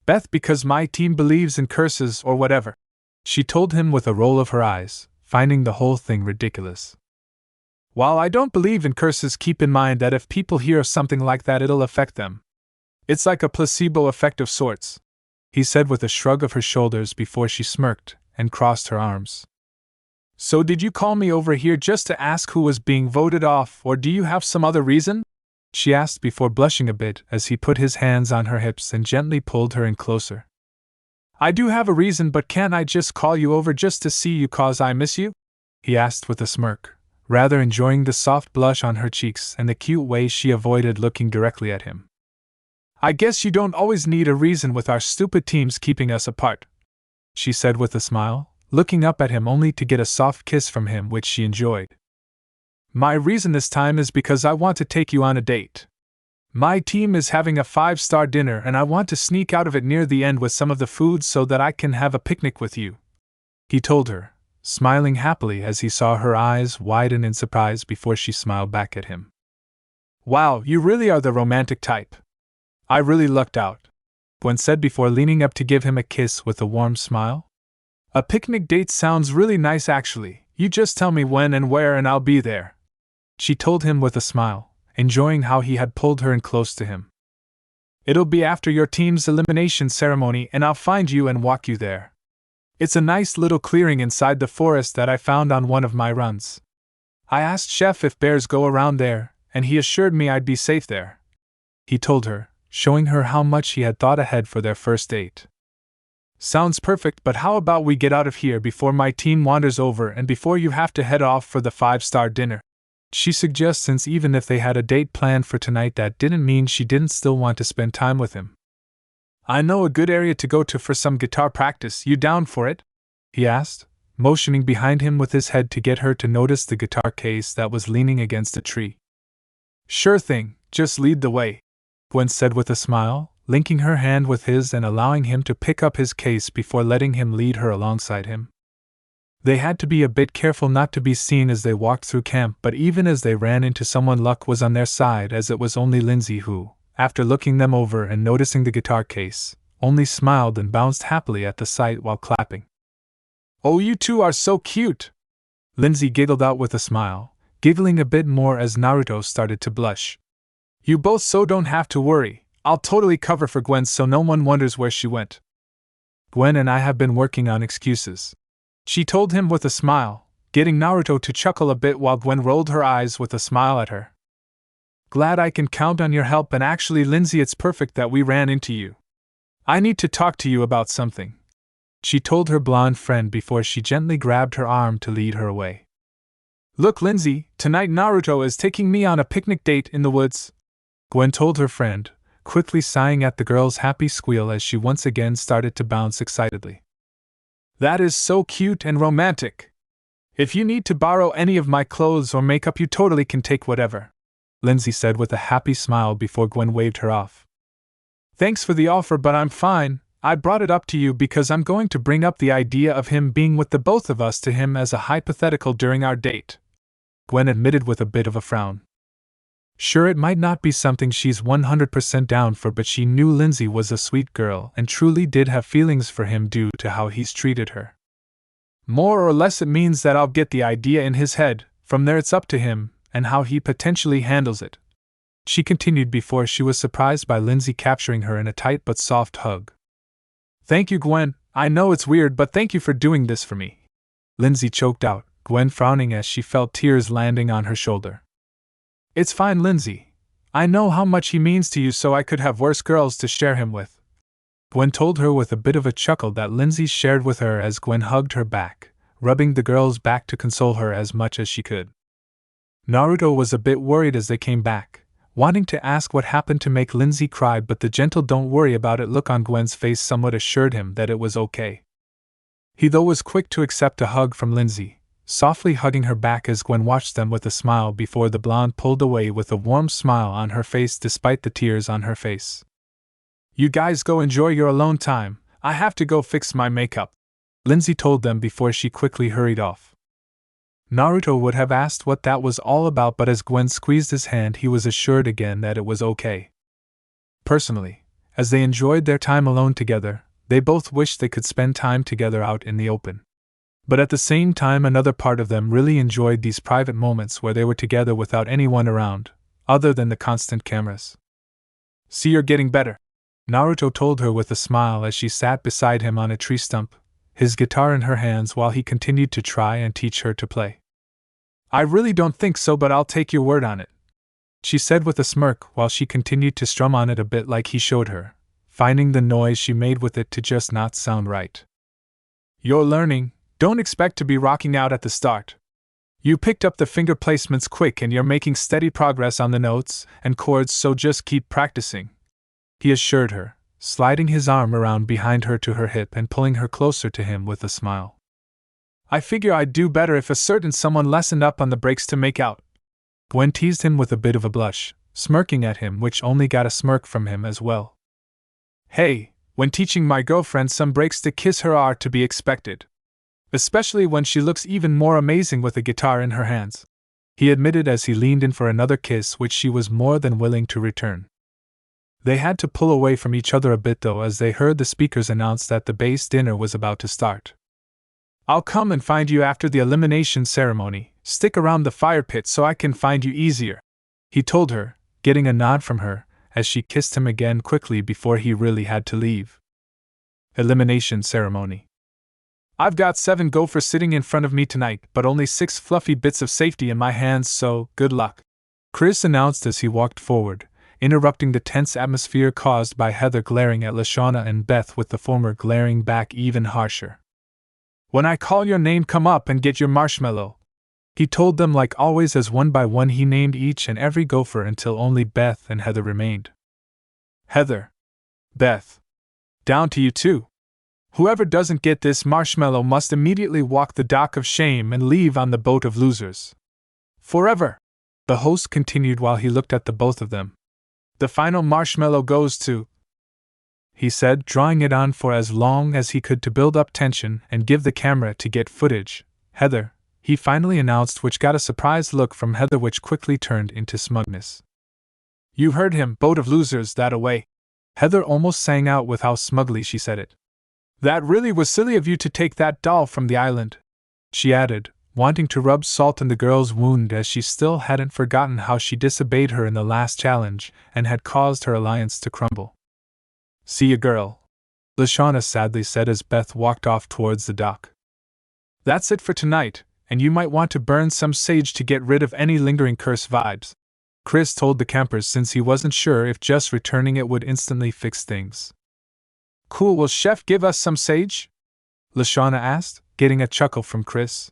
Beth, because my team believes in curses or whatever, she told him with a roll of her eyes, finding the whole thing ridiculous. While I don't believe in curses, keep in mind that if people hear something like that it'll affect them. It's like a placebo effect of sorts, he said with a shrug of her shoulders before she smirked and crossed her arms. So did you call me over here just to ask who was being voted off, or do you have some other reason? She asked before blushing a bit as he put his hands on her hips and gently pulled her in closer. I do have a reason, but can't I just call you over just to see you cause I miss you? He asked with a smirk, rather enjoying the soft blush on her cheeks and the cute way she avoided looking directly at him. I guess you don't always need a reason with our stupid teams keeping us apart, she said with a smile, looking up at him only to get a soft kiss from him which she enjoyed. My reason this time is because I want to take you on a date. My team is having a 5-star dinner and I want to sneak out of it near the end with some of the food so that I can have a picnic with you, he told her, smiling happily as he saw her eyes widen in surprise before she smiled back at him. Wow, you really are the romantic type. I really lucked out, Gwen said before leaning up to give him a kiss with a warm smile. A picnic date sounds really nice actually, you just tell me when and where and I'll be there, she told him with a smile, enjoying how he had pulled her in close to him. It'll be after your team's elimination ceremony and I'll find you and walk you there. It's a nice little clearing inside the forest that I found on one of my runs. I asked Chef if bears go around there, and he assured me I'd be safe there, he told her, showing her how much he had thought ahead for their first date. Sounds perfect, but how about we get out of here before my team wanders over and before you have to head off for the 5-star dinner, she suggests, since even if they had a date planned for tonight that didn't mean she didn't still want to spend time with him. I know a good area to go to for some guitar practice, you down for it? he asked, motioning behind him with his head to get her to notice the guitar case that was leaning against a tree. Sure thing, just lead the way, Gwen said with a smile, linking her hand with his and allowing him to pick up his case before letting him lead her alongside him. They had to be a bit careful not to be seen as they walked through camp, but even as they ran into someone, luck was on their side, as it was only Lindsay who, after looking them over and noticing the guitar case, only smiled and bounced happily at the sight while clapping. "Oh, you two are so cute!" Lindsay giggled out with a smile, giggling a bit more as Naruto started to blush. "You both so don't have to worry, I'll totally cover for Gwen so no one wonders where she went. Gwen and I have been working on excuses," she told him with a smile, getting Naruto to chuckle a bit while Gwen rolled her eyes with a smile at her. "Glad I can count on your help, and actually, Lindsay, it's perfect that we ran into you. I need to talk to you about something," she told her blonde friend before she gently grabbed her arm to lead her away. "Look, Lindsay, tonight Naruto is taking me on a picnic date in the woods," Gwen told her friend, quickly sighing at the girl's happy squeal as she once again started to bounce excitedly. "That is so cute and romantic. If you need to borrow any of my clothes or makeup, you totally can take whatever," Lindsay said with a happy smile before Gwen waved her off. "Thanks for the offer, but I'm fine. I brought it up to you because I'm going to bring up the idea of him being with the both of us to him as a hypothetical during our date," Gwen admitted with a bit of a frown. Sure, it might not be something she's 100% down for, but she knew Lindsay was a sweet girl and truly did have feelings for him due to how he's treated her. "More or less, it means that I'll get the idea in his head, from there it's up to him, and how he potentially handles it," she continued before she was surprised by Lindsay capturing her in a tight but soft hug. "Thank you, Gwen. I know it's weird, but thank you for doing this for me," Lindsay choked out, Gwen frowning as she felt tears landing on her shoulder. "It's fine, Lindsay. I know how much he means to you, so I could have worse girls to share him with," Gwen told her with a bit of a chuckle that Lindsay shared with her as Gwen hugged her back, rubbing the girl's back to console her as much as she could. Naruto was a bit worried as they came back, wanting to ask what happened to make Lindsay cry, but the gentle "don't worry about it" look on Gwen's face somewhat assured him that it was okay. He though was quick to accept a hug from Lindsay, softly hugging her back as Gwen watched them with a smile before the blonde pulled away with a warm smile on her face despite the tears on her face. "You guys go enjoy your alone time, I have to go fix my makeup," Lindsay told them before she quickly hurried off. Naruto would have asked what that was all about, but as Gwen squeezed his hand, he was assured again that it was okay. Personally, as they enjoyed their time alone together, they both wished they could spend time together out in the open. But at the same time, another part of them really enjoyed these private moments where they were together without anyone around, other than the constant cameras. "See, you're getting better," Naruto told her with a smile as she sat beside him on a tree stump, his guitar in her hands while he continued to try and teach her to play. "I really don't think so, but I'll take your word on it," she said with a smirk while she continued to strum on it a bit like he showed her, finding the noise she made with it to just not sound right. "You're learning. Don't expect to be rocking out at the start. You picked up the finger placements quick and you're making steady progress on the notes and chords, so just keep practicing," he assured her, sliding his arm around behind her to her hip and pulling her closer to him with a smile. "I figure I'd do better if a certain someone lessened up on the breaks to make out," Gwen teased him with a bit of a blush, smirking at him, which only got a smirk from him as well. "Hey, when teaching my girlfriend some breaks to kiss her are to be expected. Especially when she looks even more amazing with a guitar in her hands," he admitted as he leaned in for another kiss, which she was more than willing to return. They had to pull away from each other a bit though as they heard the speakers announce that the base dinner was about to start. "I'll come and find you after the elimination ceremony. Stick around the fire pit so I can find you easier," he told her, getting a nod from her as she kissed him again quickly before he really had to leave. Elimination ceremony. "I've got 7 gophers sitting in front of me tonight, but only 6 fluffy bits of safety in my hands, so good luck," Chris announced as he walked forward, interrupting the tense atmosphere caused by Heather glaring at Leshwana and Beth with the former glaring back even harsher. "When I call your name, come up and get your marshmallow," he told them like always as one by one he named each and every gopher until only Beth and Heather remained. "Heather. Beth. Down to you too," Whoever doesn't get this marshmallow must immediately walk the dock of shame and leave on the boat of losers. Forever, the host continued while he looked at the both of them. The final marshmallow goes to, he said, drawing it on for as long as he could to build up tension and give the camera to get footage. Heather, he finally announced, which got a surprised look from Heather which quickly turned into smugness. You heard him, boat of losers, that away. Heather almost sang out with how smugly she said it. That really was silly of you to take that doll from the island, she added, wanting to rub salt in the girl's wound as she still hadn't forgotten how she disobeyed her in the last challenge and had caused her alliance to crumble. See ya, girl, Leshwana sadly said as Beth walked off towards the dock. That's it for tonight, and you might want to burn some sage to get rid of any lingering curse vibes, Chris told the campers since he wasn't sure if just returning it would instantly fix things. Cool, will Chef give us some sage? Leshwana asked, getting a chuckle from Chris.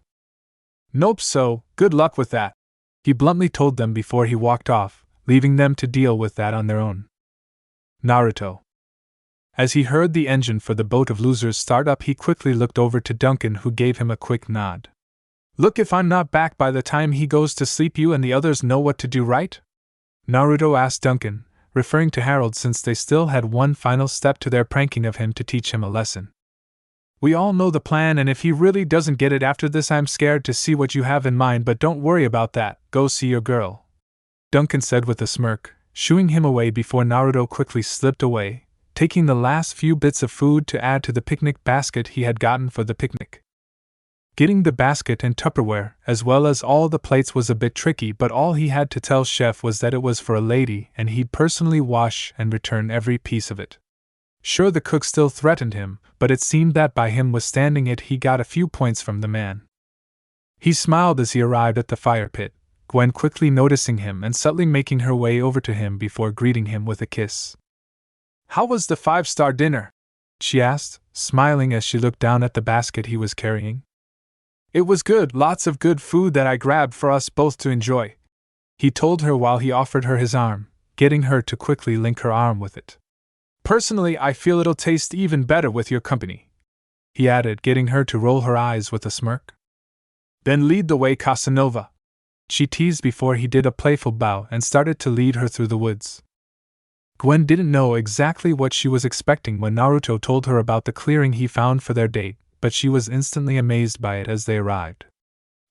Nope, so good luck with that, he bluntly told them before he walked off, leaving them to deal with that on their own. Naruto. As he heard the engine for the boat of losers start up, he quickly looked over to Duncan, who gave him a quick nod. Look, if I'm not back by the time he goes to sleep, you and the others know what to do, right? Naruto asked Duncan, referring to Harold since they still had one final step to their pranking of him to teach him a lesson. We all know the plan, and if he really doesn't get it after this, I'm scared to see what you have in mind, but don't worry about that, go see your girl, Duncan said with a smirk, shooing him away before Naruto quickly slipped away, taking the last few bits of food to add to the picnic basket he had gotten for the picnic. Getting the basket and Tupperware, as well as all the plates, was a bit tricky, but all he had to tell Chef was that it was for a lady and he'd personally wash and return every piece of it. Sure, the cook still threatened him, but it seemed that by him withstanding it he got a few points from the man. He smiled as he arrived at the fire pit, Gwen quickly noticing him and subtly making her way over to him before greeting him with a kiss. How was the 5-star dinner? She asked, smiling as she looked down at the basket he was carrying. It was good, lots of good food that I grabbed for us both to enjoy, he told her while he offered her his arm, getting her to quickly link her arm with it. Personally, I feel it'll taste even better with your company, he added, getting her to roll her eyes with a smirk. Then lead the way, Casanova, she teased before he did a playful bow and started to lead her through the woods. Gwen didn't know exactly what she was expecting when Naruto told her about the clearing he found for their date, but she was instantly amazed by it as they arrived.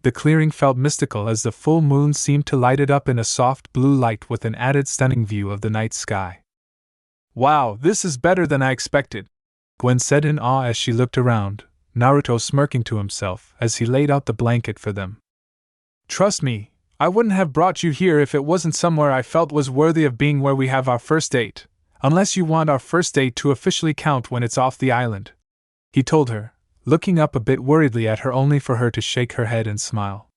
The clearing felt mystical as the full moon seemed to light it up in a soft blue light with an added stunning view of the night sky. Wow, this is better than I expected, Gwen said in awe as she looked around, Naruto smirking to himself as he laid out the blanket for them. Trust me, I wouldn't have brought you here if it wasn't somewhere I felt was worthy of being where we have our first date, unless you want our first date to officially count when it's off the island, he told her, looking up a bit worriedly at her only for her to shake her head and smile.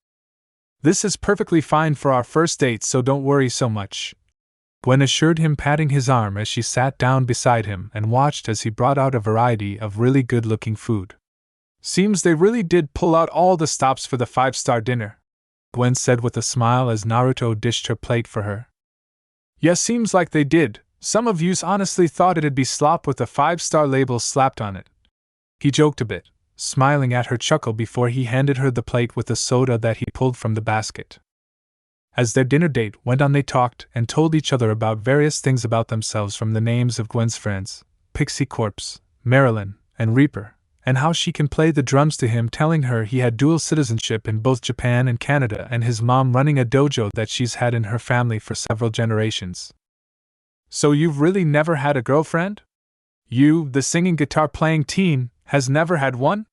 This is perfectly fine for our first date, so don't worry so much, Gwen assured him, patting his arm as she sat down beside him and watched as he brought out a variety of really good-looking food. Seems they really did pull out all the stops for the 5-star dinner, Gwen said with a smile as Naruto dished her plate for her. Yes, seems like they did. Some of yous honestly thought it'd be slop with a 5-star label slapped on it, he joked a bit, smiling at her chuckle before he handed her the plate with the soda that he pulled from the basket. As their dinner date went on, they talked and told each other about various things about themselves, from the names of Gwen's friends, Pixie Corpse, Marilyn, and Reaper, and how she can play the drums to him, telling her he had dual citizenship in both Japan and Canada and his mom running a dojo that she's had in her family for several generations. So you've really never had a girlfriend? You, the singing guitar playing teen, has never had one?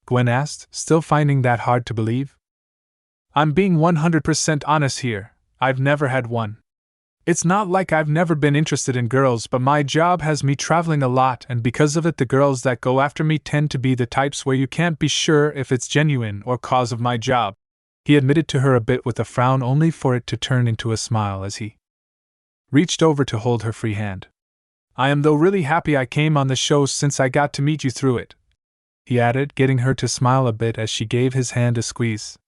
Gwen asked, still finding that hard to believe. I'm being 100% honest here, I've never had one. It's not like I've never been interested in girls, but my job has me traveling a lot, and because of it the girls that go after me tend to be the types where you can't be sure if it's genuine or cause of my job, he admitted to her a bit with a frown only for it to turn into a smile as he reached over to hold her free hand. I am though really happy I came on the show since I got to meet you through it, he added, getting her to smile a bit as she gave his hand a squeeze.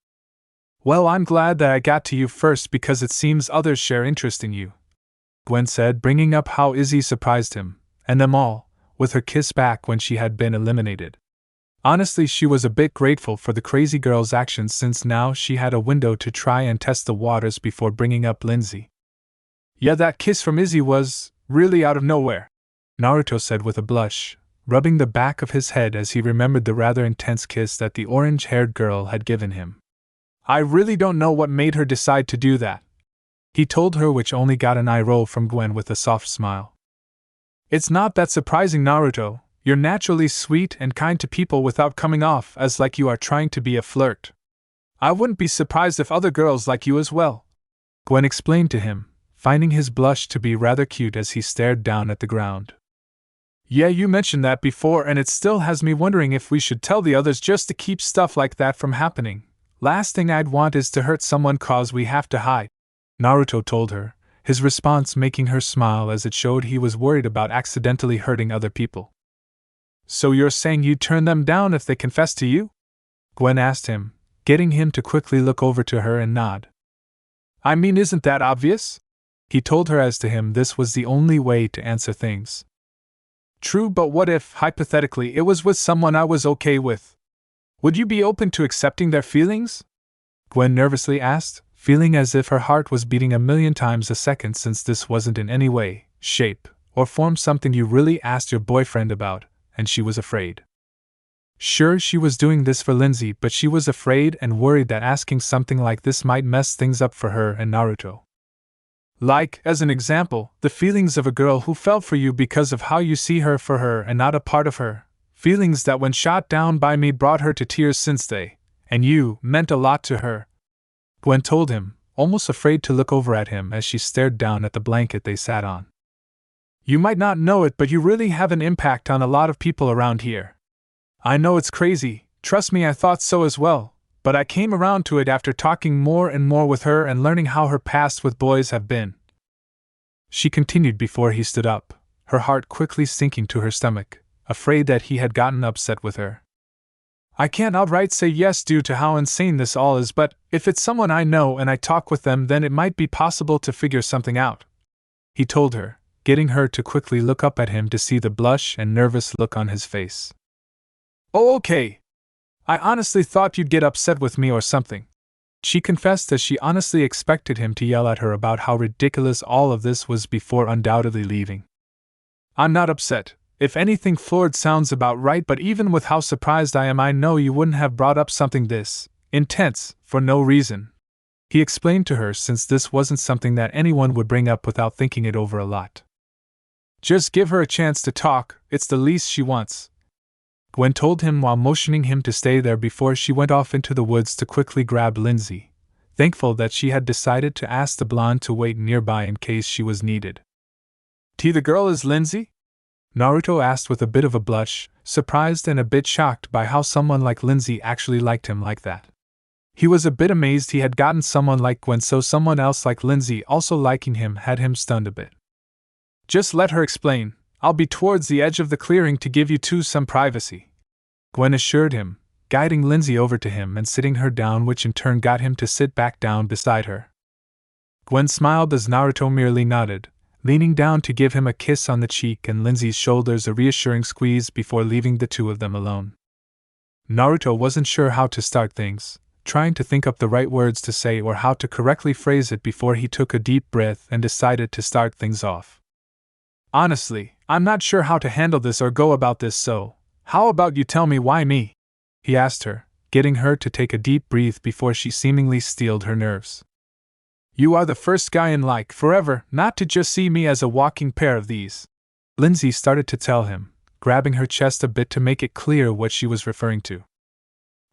Well, I'm glad that I got to you first because it seems others share interest in you, Gwen said, bringing up how Izzy surprised him, and them all, with her kiss back when she had been eliminated. Honestly, she was a bit grateful for the crazy girl's actions since now she had a window to try and test the waters before bringing up Lindsay. Yeah, that kiss from Izzy was really out of nowhere, Naruto said with a blush, rubbing the back of his head as he remembered the rather intense kiss that the orange-haired girl had given him. I really don't know what made her decide to do that, he told her, which only got an eye roll from Gwen with a soft smile. It's not that surprising, Naruto. You're naturally sweet and kind to people without coming off as like you are trying to be a flirt. I wouldn't be surprised if other girls like you as well, Gwen explained to him, finding his blush to be rather cute as he stared down at the ground. Yeah, you mentioned that before and it still has me wondering if we should tell the others just to keep stuff like that from happening. Last thing I'd want is to hurt someone cause we have to hide, Naruto told her, his response making her smile as it showed he was worried about accidentally hurting other people. So you're saying you'd turn them down if they confessed to you? Gwen asked him, getting him to quickly look over to her and nod. I mean, isn't that obvious? He told her, as to him this was the only way to answer things. True, but what if, hypothetically, it was with someone I was okay with? Would you be open to accepting their feelings? Gwen nervously asked, feeling as if her heart was beating 1,000,000 times a second since this wasn't in any way, shape, or form something you really asked your boyfriend about, and she was afraid. Sure, she was doing this for Lindsay, but she was afraid and worried that asking something like this might mess things up for her and Naruto. Like, as an example, the feelings of a girl who fell for you because of how you see her for her and not a part of her, feelings that when shot down by me brought her to tears since they, and you, meant a lot to her, Gwen told him, almost afraid to look over at him as she stared down at the blanket they sat on. You might not know it, but you really have an impact on a lot of people around here. I know it's crazy, trust me, I thought so as well, but I came around to it after talking more and more with her and learning how her past with boys have been. She continued before he stood up, her heart quickly sinking to her stomach, afraid that he had gotten upset with her. I can't outright say yes due to how insane this all is, but if it's someone I know and I talk with them, then it might be possible to figure something out, he told her, getting her to quickly look up at him to see the blush and nervous look on his face. Oh, okay. I honestly thought you'd get upset with me or something, she confessed as she honestly expected him to yell at her about how ridiculous all of this was before undoubtedly leaving. I'm not upset. If anything, floored sounds about right, but even with how surprised I am, I know you wouldn't have brought up something this intense for no reason, he explained to her, since this wasn't something that anyone would bring up without thinking it over a lot. Just give her a chance to talk, it's the least she wants, Gwen told him while motioning him to stay there before she went off into the woods to quickly grab Lindsay, thankful that she had decided to ask the blonde to wait nearby in case she was needed. The girl is Lindsay? Naruto asked with a bit of a blush, surprised and a bit shocked by how someone like Lindsay actually liked him like that. He was a bit amazed he had gotten someone like Gwen, so someone else like Lindsay also liking him had him stunned a bit. Just let her explain. I'll be towards the edge of the clearing to give you two some privacy, Gwen assured him, guiding Lindsay over to him and sitting her down, which in turn got him to sit back down beside her. Gwen smiled as Naruto merely nodded, leaning down to give him a kiss on the cheek and Lindsay's shoulders a reassuring squeeze before leaving the two of them alone. Naruto wasn't sure how to start things, trying to think up the right words to say or how to correctly phrase it before he took a deep breath and decided to start things off. Honestly, I'm not sure how to handle this or go about this, so how about you tell me why me? He asked her, getting her to take a deep breath before she seemingly steeled her nerves. You are the first guy in like forever not to just see me as a walking pair of these, Lindsay started to tell him, grabbing her chest a bit to make it clear what she was referring to.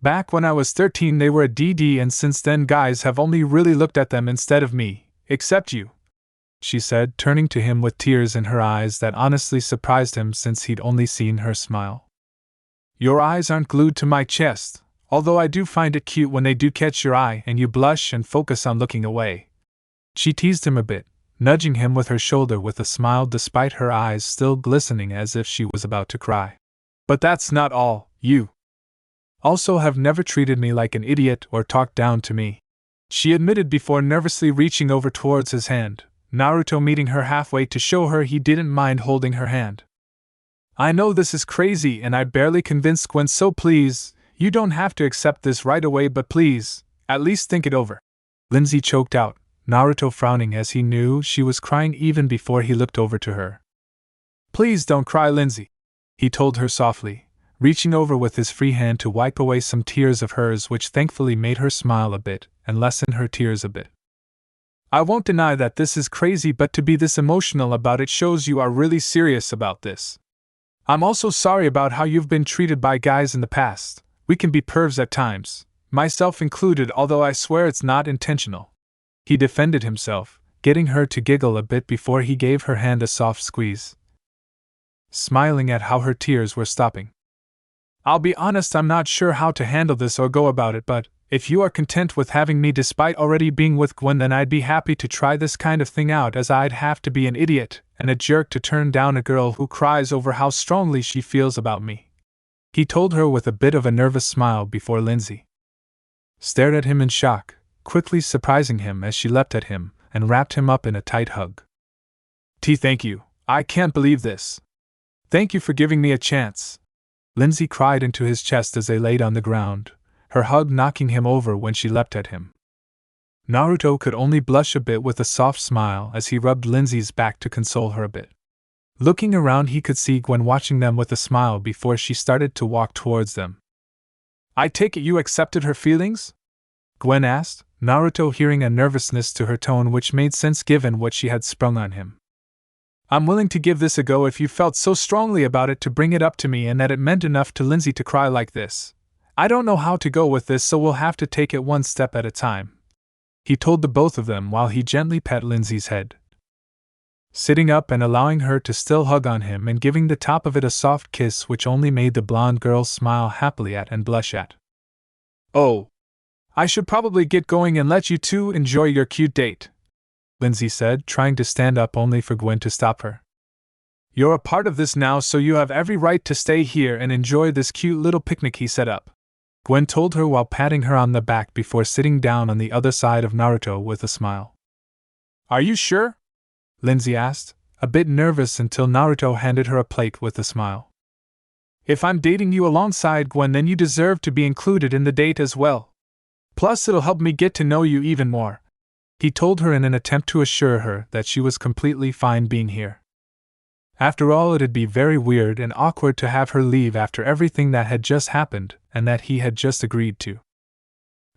Back when I was 13 they were a DD, and since then guys have only really looked at them instead of me, except you, she said, turning to him with tears in her eyes that honestly surprised him since he'd only seen her smile. Your eyes aren't glued to my chest, although I do find it cute when they do catch your eye and you blush and focus on looking away. She teased him a bit, nudging him with her shoulder with a smile despite her eyes still glistening as if she was about to cry. But that's not all, you also have never treated me like an idiot or talked down to me, she admitted before nervously reaching over towards his hand, Naruto meeting her halfway to show her he didn't mind holding her hand. I know this is crazy and I barely convinced Gwen, so please, you don't have to accept this right away, but please, at least think it over. Lindsay choked out, Naruto frowning as he knew she was crying even before he looked over to her. Please don't cry, Lindsay, he told her softly, reaching over with his free hand to wipe away some tears of hers, which thankfully made her smile a bit and lessen her tears a bit. I won't deny that this is crazy, but to be this emotional about it shows you are really serious about this. I'm also sorry about how you've been treated by guys in the past. We can be pervs at times, myself included, although I swear it's not intentional. He defended himself, getting her to giggle a bit before he gave her hand a soft squeeze, smiling at how her tears were stopping. I'll be honest, I'm not sure how to handle this or go about it, but if you are content with having me despite already being with Gwen, then I'd be happy to try this kind of thing out, as I'd have to be an idiot and a jerk to turn down a girl who cries over how strongly she feels about me. He told her with a bit of a nervous smile before Lindsay stared at him in shock, quickly surprising him as she leapt at him and wrapped him up in a tight hug. Thank you. I can't believe this. Thank you for giving me a chance. Lindsay cried into his chest as they laid on the ground, her hug knocking him over when she leapt at him. Naruto could only blush a bit with a soft smile as he rubbed Lindsay's back to console her a bit. Looking around, he could see Gwen watching them with a smile before she started to walk towards them. I take it you accepted her feelings? Gwen asked, Naruto hearing a nervousness to her tone which made sense given what she had sprung on him. I'm willing to give this a go if you felt so strongly about it to bring it up to me and that it meant enough to Lindsay to cry like this. I don't know how to go with this, so we'll have to take it one step at a time, he told the both of them while he gently pet Lindsay's head, sitting up and allowing her to still hug on him and giving the top of it a soft kiss which only made the blonde girl smile happily at and blush at. Oh, I should probably get going and let you two enjoy your cute date, Lindsay said, trying to stand up only for Gwen to stop her. You're a part of this now, so you have every right to stay here and enjoy this cute little picnic he set up, Gwen told her while patting her on the back before sitting down on the other side of Naruto with a smile. Are you sure? Lindsay asked, a bit nervous until Naruto handed her a plate with a smile. If I'm dating you alongside Gwen, then you deserve to be included in the date as well. Plus, it'll help me get to know you even more, he told her in an attempt to assure her that she was completely fine being here. After all, it'd be very weird and awkward to have her leave after everything that had just happened and that he had just agreed to.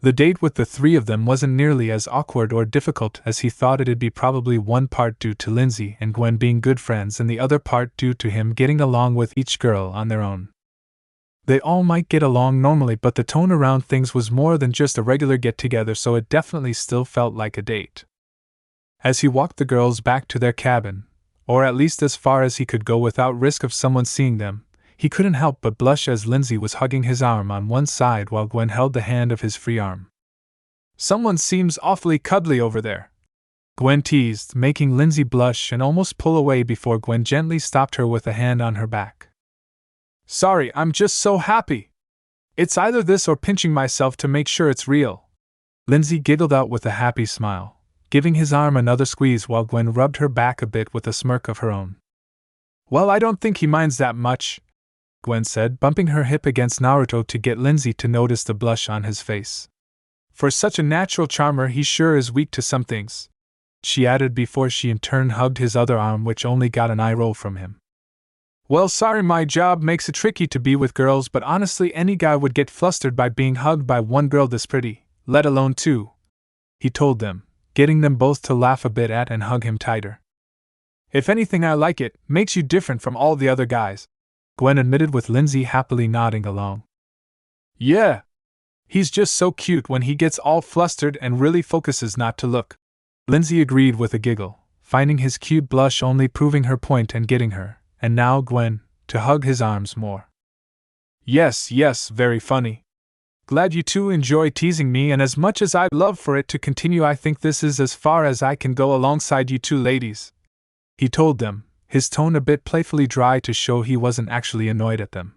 The date with the three of them wasn't nearly as awkward or difficult as he thought it'd be, probably one part due to Lindsay and Gwen being good friends and the other part due to him getting along with each girl on their own. They all might get along normally, but the tone around things was more than just a regular get-together, so it definitely still felt like a date. As he walked the girls back to their cabin, or at least as far as he could go without risk of someone seeing them, he couldn't help but blush as Lindsay was hugging his arm on one side while Gwen held the hand of his free arm. Someone seems awfully cuddly over there, Gwen teased, making Lindsay blush and almost pull away before Gwen gently stopped her with a hand on her back. Sorry, I'm just so happy. It's either this or pinching myself to make sure it's real. Lindsay giggled out with a happy smile, giving his arm another squeeze while Gwen rubbed her back a bit with a smirk of her own. Well, I don't think he minds that much, Gwen said, bumping her hip against Naruto to get Lindsay to notice the blush on his face. For such a natural charmer, he sure is weak to some things, she added before she in turn hugged his other arm, which only got an eye roll from him. Well, sorry, my job makes it tricky to be with girls, but honestly any guy would get flustered by being hugged by one girl this pretty, let alone two, he told them, getting them both to laugh a bit at and hug him tighter. If anything, I like it, makes you different from all the other guys, Gwen admitted with Lindsay happily nodding along. Yeah. He's just so cute when he gets all flustered and really focuses not to look, Lindsay agreed with a giggle, finding his cute blush only proving her point and getting her, and now Gwen, to hug his arms more. Yes, very funny. Glad you two enjoy teasing me, and as much as I'd love for it to continue, I think this is as far as I can go alongside you two ladies, he told them, his tone a bit playfully dry to show he wasn't actually annoyed at them.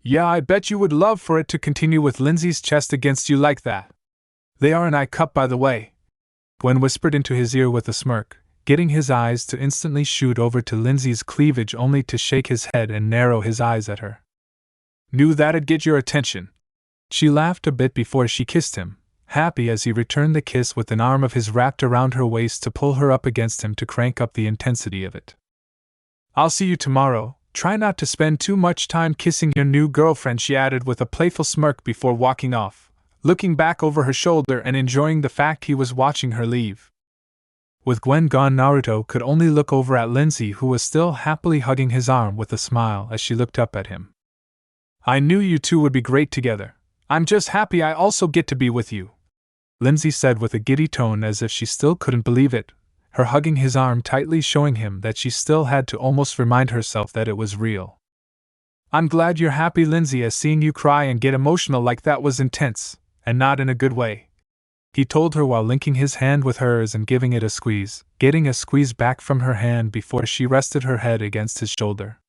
Yeah, I bet you would love for it to continue with Lindsay's chest against you like that. They are an I cup, by the way, Gwen whispered into his ear with a smirk, getting his eyes to instantly shoot over to Lindsay's cleavage only to shake his head and narrow his eyes at her. Knew that'd get your attention. She laughed a bit before she kissed him, happy as he returned the kiss with an arm of his wrapped around her waist to pull her up against him to crank up the intensity of it. I'll see you tomorrow. Try not to spend too much time kissing your new girlfriend, she added with a playful smirk before walking off, looking back over her shoulder and enjoying the fact he was watching her leave. With Gwen gone, Naruto could only look over at Lindsay, who was still happily hugging his arm with a smile as she looked up at him. I knew you two would be great together. I'm just happy I also get to be with you, Lindsay said with a giddy tone as if she still couldn't believe it, her hugging his arm tightly showing him that she still had to almost remind herself that it was real. I'm glad you're happy, Lindsay, as seeing you cry and get emotional like that was intense, and not in a good way, he told her while linking his hand with hers and giving it a squeeze, getting a squeeze back from her hand before she rested her head against his shoulder.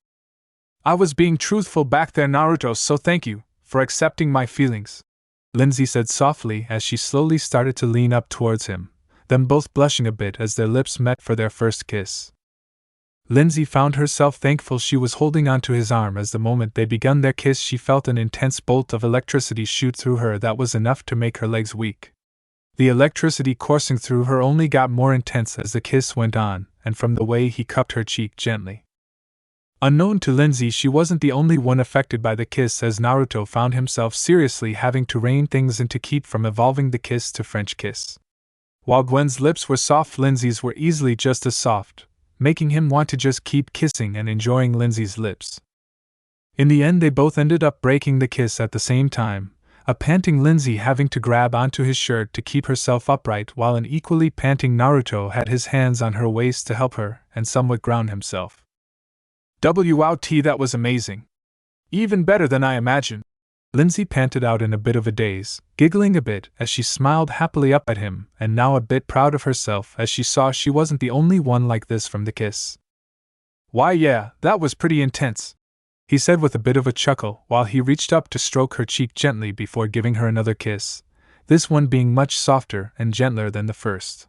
I was being truthful back there, Naruto, so thank you for accepting my feelings, Lindsay said softly as she slowly started to lean up towards him, them both blushing a bit as their lips met for their first kiss. Lindsay found herself thankful she was holding onto his arm as the moment they begun their kiss she felt an intense bolt of electricity shoot through her that was enough to make her legs weak. The electricity coursing through her only got more intense as the kiss went on, and from the way he cupped her cheek gently. Unknown to Lindsay, she wasn't the only one affected by the kiss, as Naruto found himself seriously having to rein things in to keep from evolving the kiss to French kiss. While Gwen's lips were soft, Lindsay's were easily just as soft, making him want to just keep kissing and enjoying Lindsay's lips. In the end, they both ended up breaking the kiss at the same time, a panting Lindsay having to grab onto his shirt to keep herself upright, while an equally panting Naruto had his hands on her waist to help her and somewhat ground himself. WOT, that was amazing. Even better than I imagined, Lindsay panted out in a bit of a daze, giggling a bit as she smiled happily up at him, and now a bit proud of herself as she saw she wasn't the only one like this from the kiss. Why yeah, that was pretty intense, he said with a bit of a chuckle while he reached up to stroke her cheek gently before giving her another kiss, this one being much softer and gentler than the first.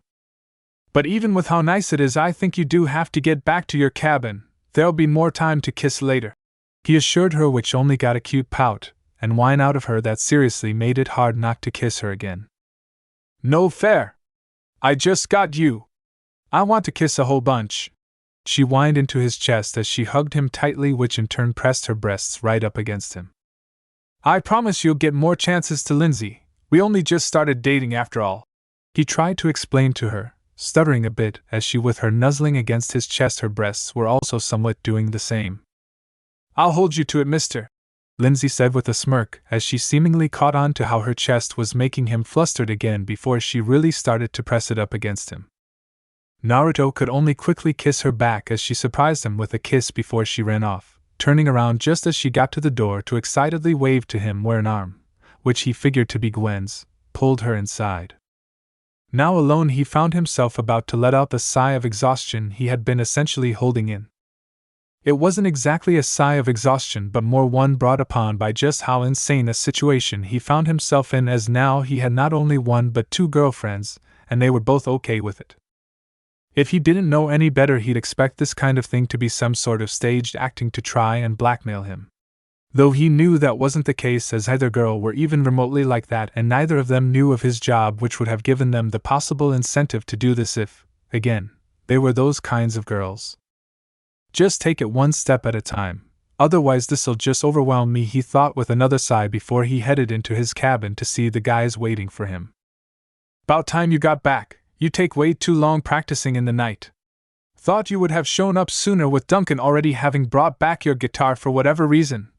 But even with how nice it is, I think you do have to get back to your cabin. There'll be more time to kiss later, he assured her, which only got a cute pout and whine out of her that seriously made it hard not to kiss her again. No fair. I just got you. I want to kiss a whole bunch. She whined into his chest as she hugged him tightly, which in turn pressed her breasts right up against him. I promise you'll get more chances to Lindsay. We only just started dating after all, he tried to explain to her, stuttering a bit as she, with her nuzzling against his chest, her breasts were also somewhat doing the same. I'll hold you to it, mister, Lindsay said with a smirk as she seemingly caught on to how her chest was making him flustered again before she really started to press it up against him. Naruto could only quickly kiss her back as she surprised him with a kiss before she ran off, turning around just as she got to the door to excitedly wave to him where an arm, which he figured to be Gwen's, pulled her inside. Now alone, he found himself about to let out the sigh of exhaustion he had been essentially holding in. It wasn't exactly a sigh of exhaustion, but more one brought upon by just how insane a situation he found himself in, as now he had not only one but two girlfriends, and they were both okay with it. If he didn't know any better, he'd expect this kind of thing to be some sort of staged acting to try and blackmail him. Though he knew that wasn't the case, as either girl were even remotely like that, and neither of them knew of his job, which would have given them the possible incentive to do this if, again, they were those kinds of girls. Just take it one step at a time, otherwise this'll just overwhelm me, he thought with another sigh before he headed into his cabin to see the guys waiting for him. About time you got back. You take way too long practicing in the night. Thought you would have shown up sooner with Duncan already having brought back your guitar for whatever reason,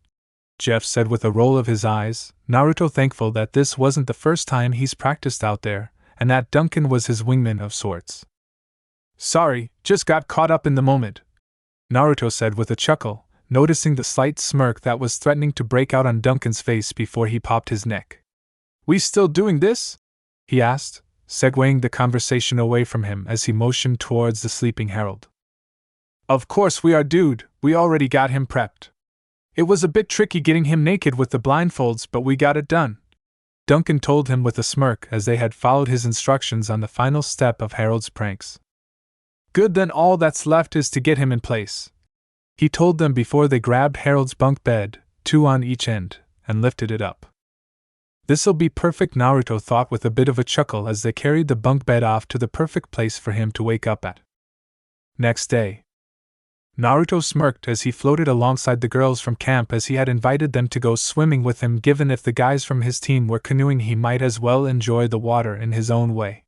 Jeff said with a roll of his eyes, Naruto thankful that this wasn't the first time he's practiced out there, and that Duncan was his wingman of sorts. Sorry, just got caught up in the moment, Naruto said with a chuckle, noticing the slight smirk that was threatening to break out on Duncan's face before he popped his neck. We still doing this? He asked, segueing the conversation away from him as he motioned towards the sleeping Harold. Of course we are, dude, we already got him prepped. It was a bit tricky getting him naked with the blindfolds, but we got it done, Duncan told him with a smirk as they had followed his instructions on the final step of Harold's pranks. Good, then all that's left is to get him in place. He told them before they grabbed Harold's bunk bed, 2 on each end, and lifted it up. This'll be perfect, Naruto thought with a bit of a chuckle as they carried the bunk bed off to the perfect place for him to wake up at. Next day, Naruto smirked as he floated alongside the girls from camp as he had invited them to go swimming with him. Given if the guys from his team were canoeing, he might as well enjoy the water in his own way.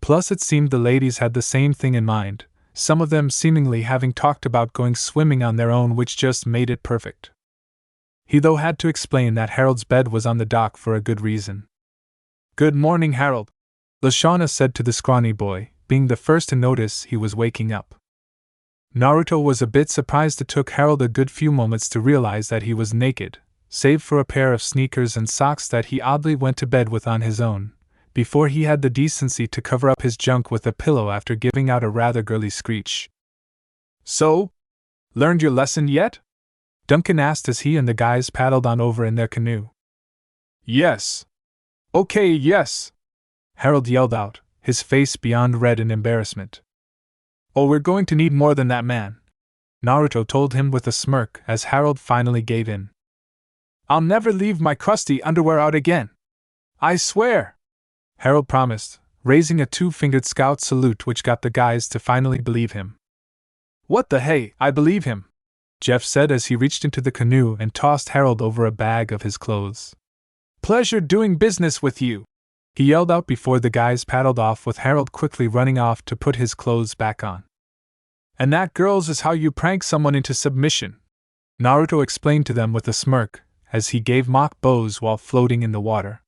Plus it seemed the ladies had the same thing in mind, some of them seemingly having talked about going swimming on their own, which just made it perfect. He though had to explain that Harold's bed was on the dock for a good reason. "Good morning, Harold," Leshwana said to the scrawny boy, being the first to notice he was waking up. Naruto was a bit surprised. It took Harold a good few moments to realize that he was naked, save for a pair of sneakers and socks that he oddly went to bed with on his own, before he had the decency to cover up his junk with a pillow after giving out a rather girly screech. "So? Learned your lesson yet?" Duncan asked as he and the guys paddled on over in their canoe. "Yes. Okay, yes," Harold yelled out, his face beyond red in embarrassment. "Oh, we're going to need more than that, man," Naruto told him with a smirk as Harold finally gave in. "I'll never leave my crusty underwear out again. I swear," Harold promised, raising a 2-fingered scout salute which got the guys to finally believe him. "What the hey, I believe him," Jeff said as he reached into the canoe and tossed Harold over a bag of his clothes. "Pleasure doing business with you," he yelled out before the guys paddled off, with Harold quickly running off to put his clothes back on. "And that, girls, is how you prank someone into submission," Naruto explained to them with a smirk, as he gave mock bows while floating in the water.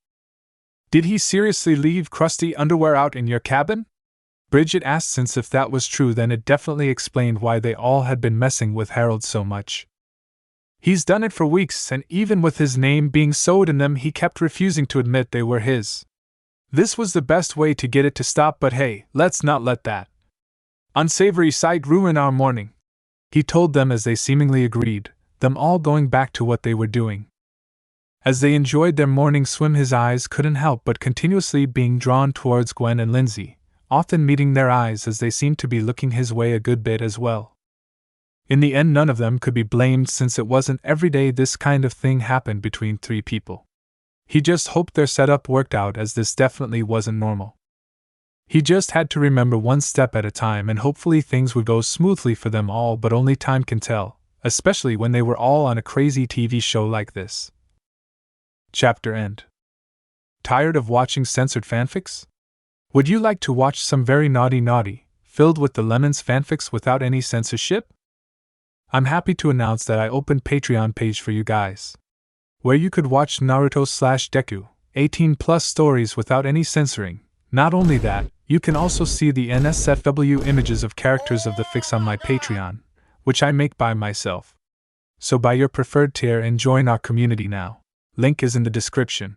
"Did he seriously leave crusty underwear out in your cabin?" Bridget asked, since if that was true then it definitely explained why they all had been messing with Harold so much. "He's done it for weeks, and even with his name being sewed in them he kept refusing to admit they were his. This was the best way to get it to stop, but hey, let's not let that unsavory sight ruin our morning," he told them as they seemingly agreed, them all going back to what they were doing. As they enjoyed their morning swim, his eyes couldn't help but continuously being drawn towards Gwen and Lindsay, often meeting their eyes as they seemed to be looking his way a good bit as well. In the end, none of them could be blamed since it wasn't every day this kind of thing happened between 3 people. He just hoped their setup worked out, as this definitely wasn't normal. He just had to remember one step at a time, and hopefully things would go smoothly for them all, but only time can tell, especially when they were all on a crazy TV show like this. Chapter end. Tired of watching censored fanfics? Would you like to watch some very naughty, filled with the lemons fanfics without any censorship? I'm happy to announce that I opened Patreon page for you guys, where you could watch Naruto/Deku, 18+ stories without any censoring. Not only that, you can also see the NSFW images of characters of the fics on my Patreon, which I make by myself. So buy your preferred tier and join our community now. Link is in the description.